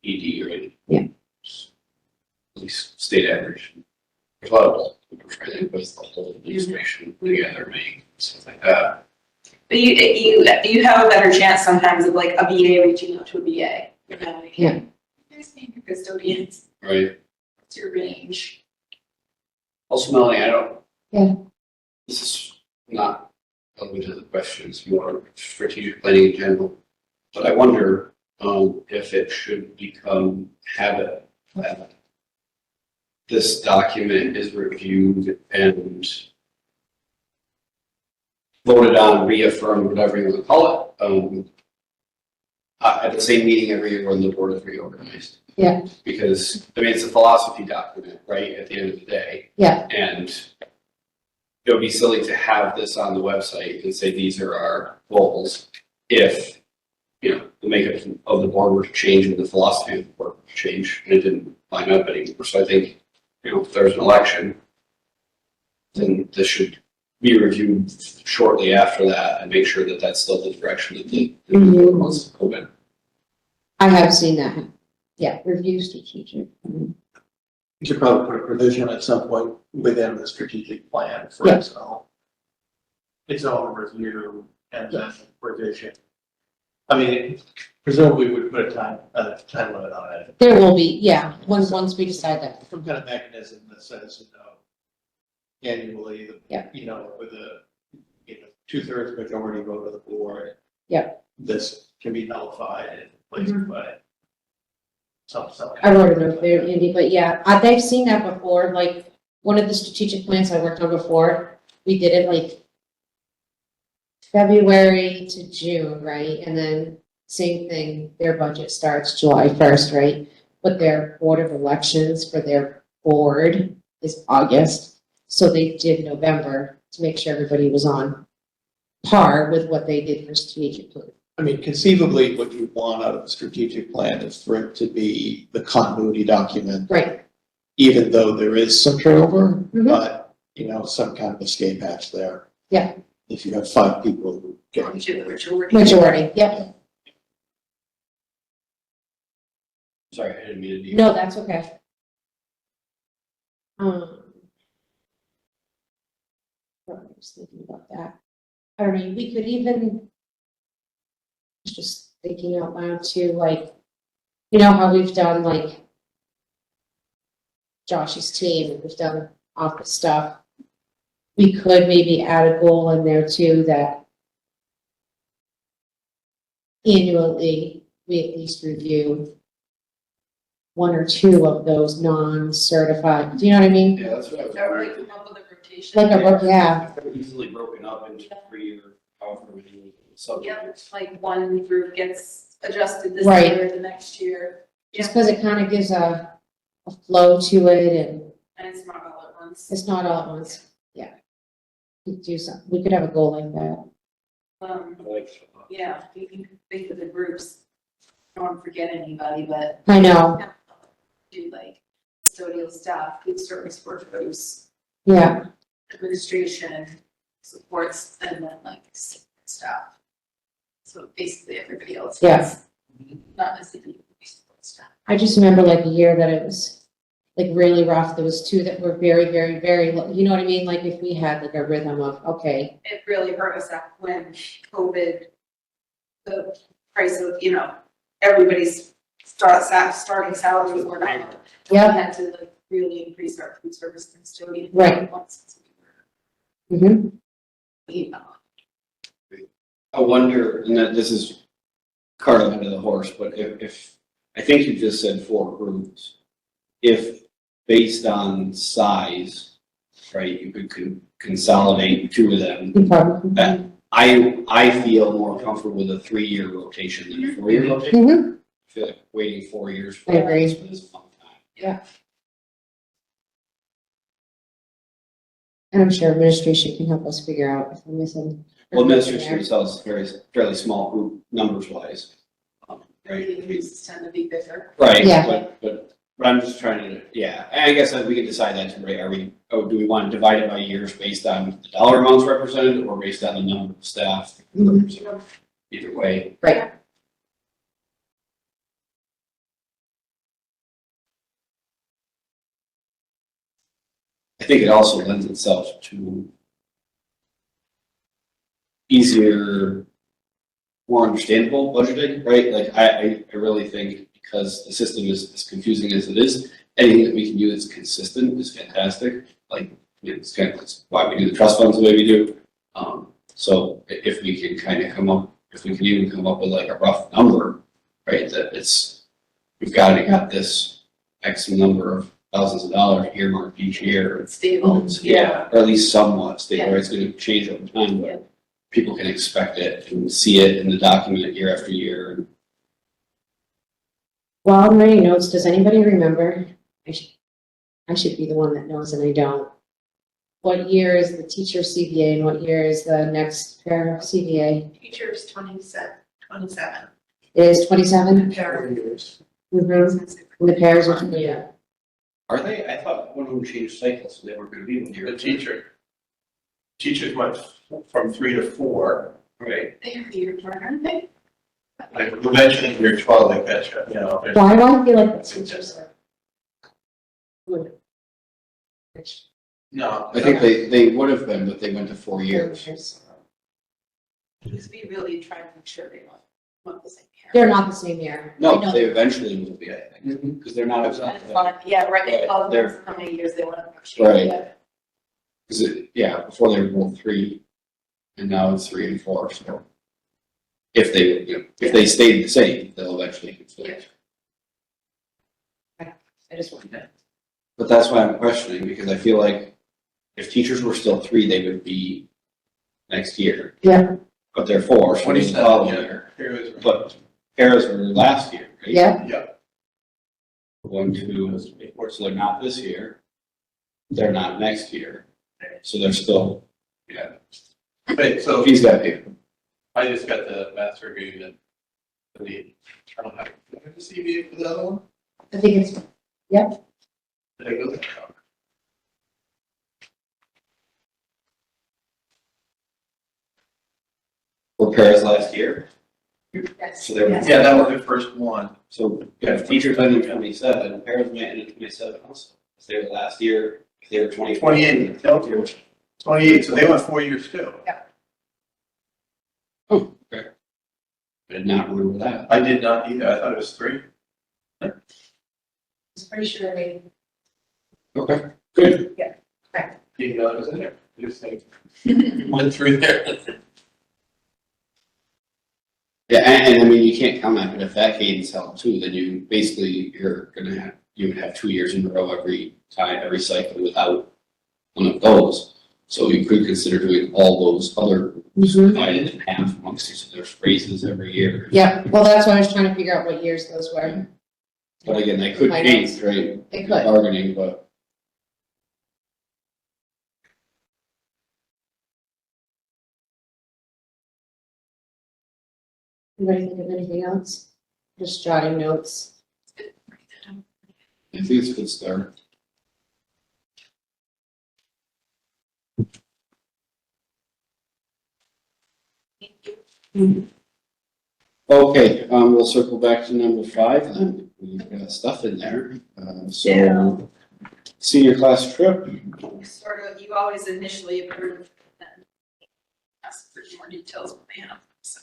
ED, right? Yeah. At least state average. There's a lot of numbers, right, with the whole administration together, maybe, stuff like that. But you have a better chance sometimes of like a BA reaching out to a BA. You know, like, Yeah. hey, you guys need your custodians, Right. what's your range? Also, Melanie, I don't. Yeah. This is not relevant to the question, it's more strategic planning in general. But I wonder, if it should become habit that this document is reviewed and voted on, reaffirmed, whatever you want to call it, at the same meeting every year when the board is reorganized. Yeah. Because, I mean, it's a philosophy document, right, at the end of the day. Yeah. And it would be silly to have this on the website and say, these are our goals, if, you know, the makeup of the board were to change and the philosophy of the board were to change, and it didn't line up anymore. So I think, you know, if there's an election, then this should be reviewed shortly after that and make sure that that's still the direction that the board wants to go in. I have seen that. Yeah, review strategic. You should probably put a provision at some point within the strategic plan for Yeah. its own review and then revision. I mean, presumably we would put a time limit on it. There will be, yeah, once we decide that. Some kind of mechanism that says, you know, annually, Yeah. you know, with a, you know, 2/3 majority vote of the board. Yeah. This can be nullified and replaced by some. I wrote a note there, Andy, but yeah, they've seen that before, like, one of the strategic plans I worked on before, we did it like February to June, right? And then same thing, their budget starts July 1st, right? But their board of elections for their board is August. So they did November to make sure everybody was on par with what they did for strategic plan. I mean, conceivably, what you want out of a strategic plan is for it to be the continuity document, Right. even though there is some turnover, Mhm. but, you know, some kind of escape hatch there. Yeah. If you have 5 people who get. Majority, yep. Sorry, I didn't mean to. No, that's okay. I was thinking about that. I don't know, we could even, just thinking out loud too, like, you know how we've done like Josh's team, and we've done office stuff. we could maybe add a goal in there too, that annually, we at least review one or two of those non-certified, do you know what I mean? Yeah, that's what I was Or like wondering. come up with a rotation. Like a book, yeah, They're easily broken up into 3 or however many Yep, subjects. like one group gets adjusted this Right. year, the next year. just because it kind of gives a flow to it, and And it's not all at once. it's not all at once, yeah. We could do some, we could have a goal like that. Yeah, you can think of the groups. I don't want to forget anybody, but I know, do like custodial staff, food service workers, yeah, administration, supports, and then like staff. So basically everybody else. Yeah. is Not necessarily support staff. I just remember like a year that it was like really rough, there was two that were very, very, very, you know what I mean, like if we had like a rhythm of, okay, It really hurt us that when COVID, the price of, everybody's starting salaries were down. Yeah. We had to like really increase our food service custodian. Right. Once mhm, we, I wonder, and that this is cart ahead of the horse, but if, I think you just said 4 groups. If based on size, right, you could consolidate 2 of them. you probably. That- I feel more comfortable with a 3-year rotation than a 4-year rotation. Mhm, I feel like waiting 4 years for I agree. this is a long time. and I'm sure administration can help us figure out if we're missing. Well, administration themselves is fairly small group numbers wise. Right? meeting groups tend to be bigger. Right, Yeah. but I'm just trying to, yeah, and I guess that we can decide that too, right? Do we want to divide it by years based on the dollar amounts represented or based on the number of staff? Mhm. Either way. Right, I think it also lends itself to easier, more understandable budgeting, right? Like, I really think because the system is as confusing as it is, anything that we can do that's consistent is fantastic. Like, it's kind of, that's why we do the trust funds the way we do. So if we can kind of if we can even come up with like a rough number, right, that we've got this X number of thousands of dollars earmarked each year. It's stable. Yeah, or at least somewhat stable, Yeah. it's gonna change over time, Yeah. but people can expect it and see it in the document year after year. while I'm writing notes, does anybody remember, I should be the one that knows and I don't. What year is the teacher CBA and what year is the next pair CBA? Teachers 27. It is 27? Pair. Mhm. And the pairs are, yeah. Are they? I thought one of them changed cycles, so they were gonna be one year. Teachers went from 3 to 4, Right. They are the year apart, aren't they? like you mentioned, you're 12, like that, there's- Why do I feel like the teachers are? Good. No. I think they would have been, but they went to 4 years. Because we really try to make sure they want the same year. They're not the same year. I No, know they that. eventually will be, I think, because they're not. That's fun. Yeah, right, they Right, tell they're- us how many years they want to negotiate. Right. Yeah. Cause before they were both 3, and now it's 3 and 4, so. If they stayed the same, they'll eventually conflict. I just wanted to. But that's why I'm questioning, because I feel like if teachers were still 3, they would be next year. Yeah. But they're 4, so it's the 27, following yeah. year. Here is- But paras were last year, right? Yeah, Yeah. 1, 2, so they're not this year. They're not next year. So they're still, Wait, so he's got paper. I just got the master agreement. I don't have the CBA for the other one? I think it's, Did I go there? Were paras last year, Yes. so they were. Yes. Yeah, that was the first one. So if teachers ended in 27, paras might end in 27 also. If they were last year, if they were 20. 28, no, 28, so they went 4 years too. Oh, okay. I did not remember that. I did not either, I thought it was 3. I'm pretty sure they, Okay, good. Didn't know it was in there. Just like, went through there. Yeah, and I mean, you can't count on it, but if that cadence held too, then you basically, you would have 2 years in a row every time, every cycle without one of those. So you could consider doing all those other, divided in half amongst you, so there's raises every year. Yeah, well, that's why I was trying to figure out what years those were. But again, they could My change, notes. right? It could. Bargaining, but Anybody think of anything else? Just jotting notes. I think it's a good start. Okay, we'll circle back to number 5, then we've got stuff in there, so. Senior class trip, Sort of, you always initially approve, then ask for more details when they have, so.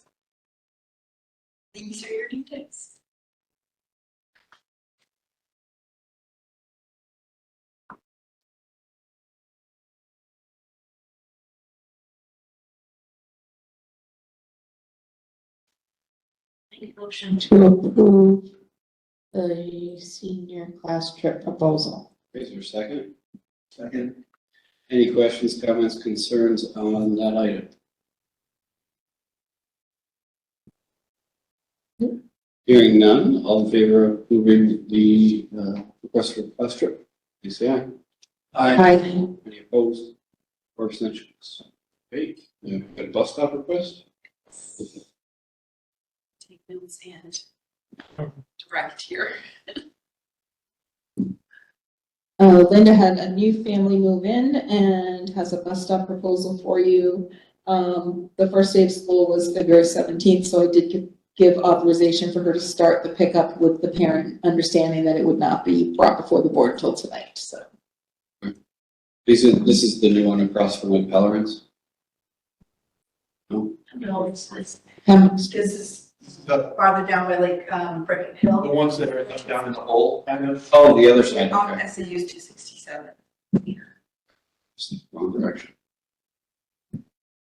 These are your details. Any motion To approve the senior class trip proposal. is there a second? Second. Any questions, comments, concerns on that item? Hearing none, all in favor of approving the request for class trip, please say aye. Aye. Any opposed or abstentions? Okay, got a bus stop request? take notes and direct here. Linda had a new family move in and has a bus stop proposal for you. The first day of school was February 17th, so I did give authorization for her to start the pickup with the parent, understanding that it would not be brought before the board until tonight, so. This is the new one across from Wood Pellerins? No? No, it's this, Pembroke. this is The, farther down by like, Brick Hill. the ones that are like down in the hole, kind of. Oh, the other side, Off okay. SAU's 267. It's the wrong direction.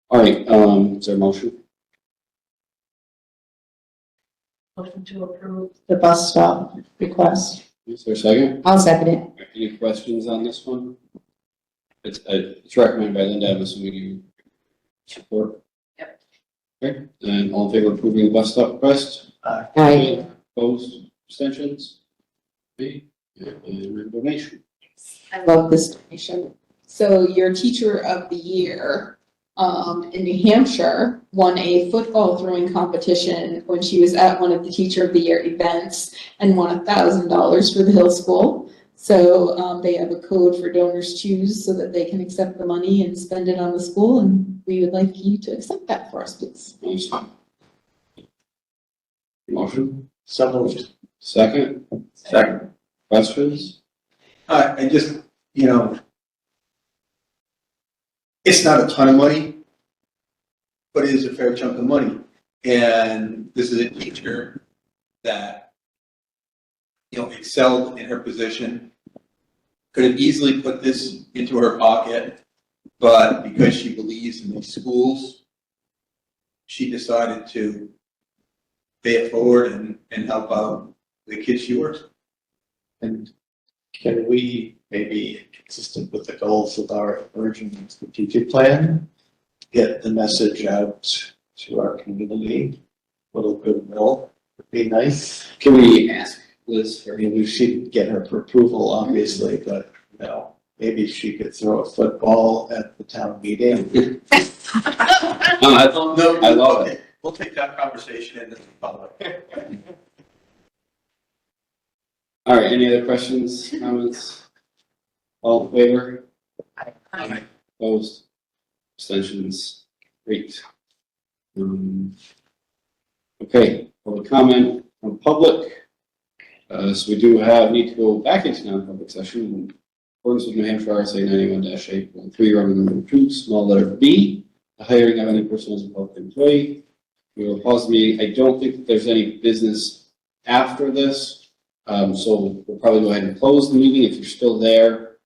All right, is there a motion? Motion to approve. The bus stop request. Is there a second? I'll second it. Any questions on this one? It's recommended by Linda, I'm assuming you support? Yep. Okay, and all in favor of approving the bus stop request? Aye. Opposed, abstentions? Okay, and donation. I love this donation. So your teacher of the year, in New Hampshire, won a football throwing competition when she was at one of the teacher of the year events and won $1,000 for the Hill School. So, they have a code for donors choose so that they can accept the money and spend it on the school, and we would like you to accept that for us, please. Nice. Motion, So moved. second? Second. Questions? I just, it's not a ton of money, but it is a fair chunk of money. And this is a teacher that, excelled in her position, could have easily put this into her pocket, but because she believes in these schools, she decided to pay it forward and help out the kids she works with. And can we, maybe consistent with the goals of our emerging strategic plan, get the message out to our community? A little goodwill would be nice. Can we ask Liz I for? mean, we should get her approval, obviously, but, maybe she could throw a football at the town meeting. No, I love it. We'll take that conversation into the public. All right, any other questions, comments? All in favor? Aye. Opposed? Abstentions? Great. Okay, public comment from public. So we do need to go back into non-public session in accordance with New Hampshire RSA 91-8.3, Roman number 2, small letter B, the hiring of any person as a public employee. We will pause the meeting. I don't think that there's any business after this. So we'll probably go ahead and close the meeting if you're still there.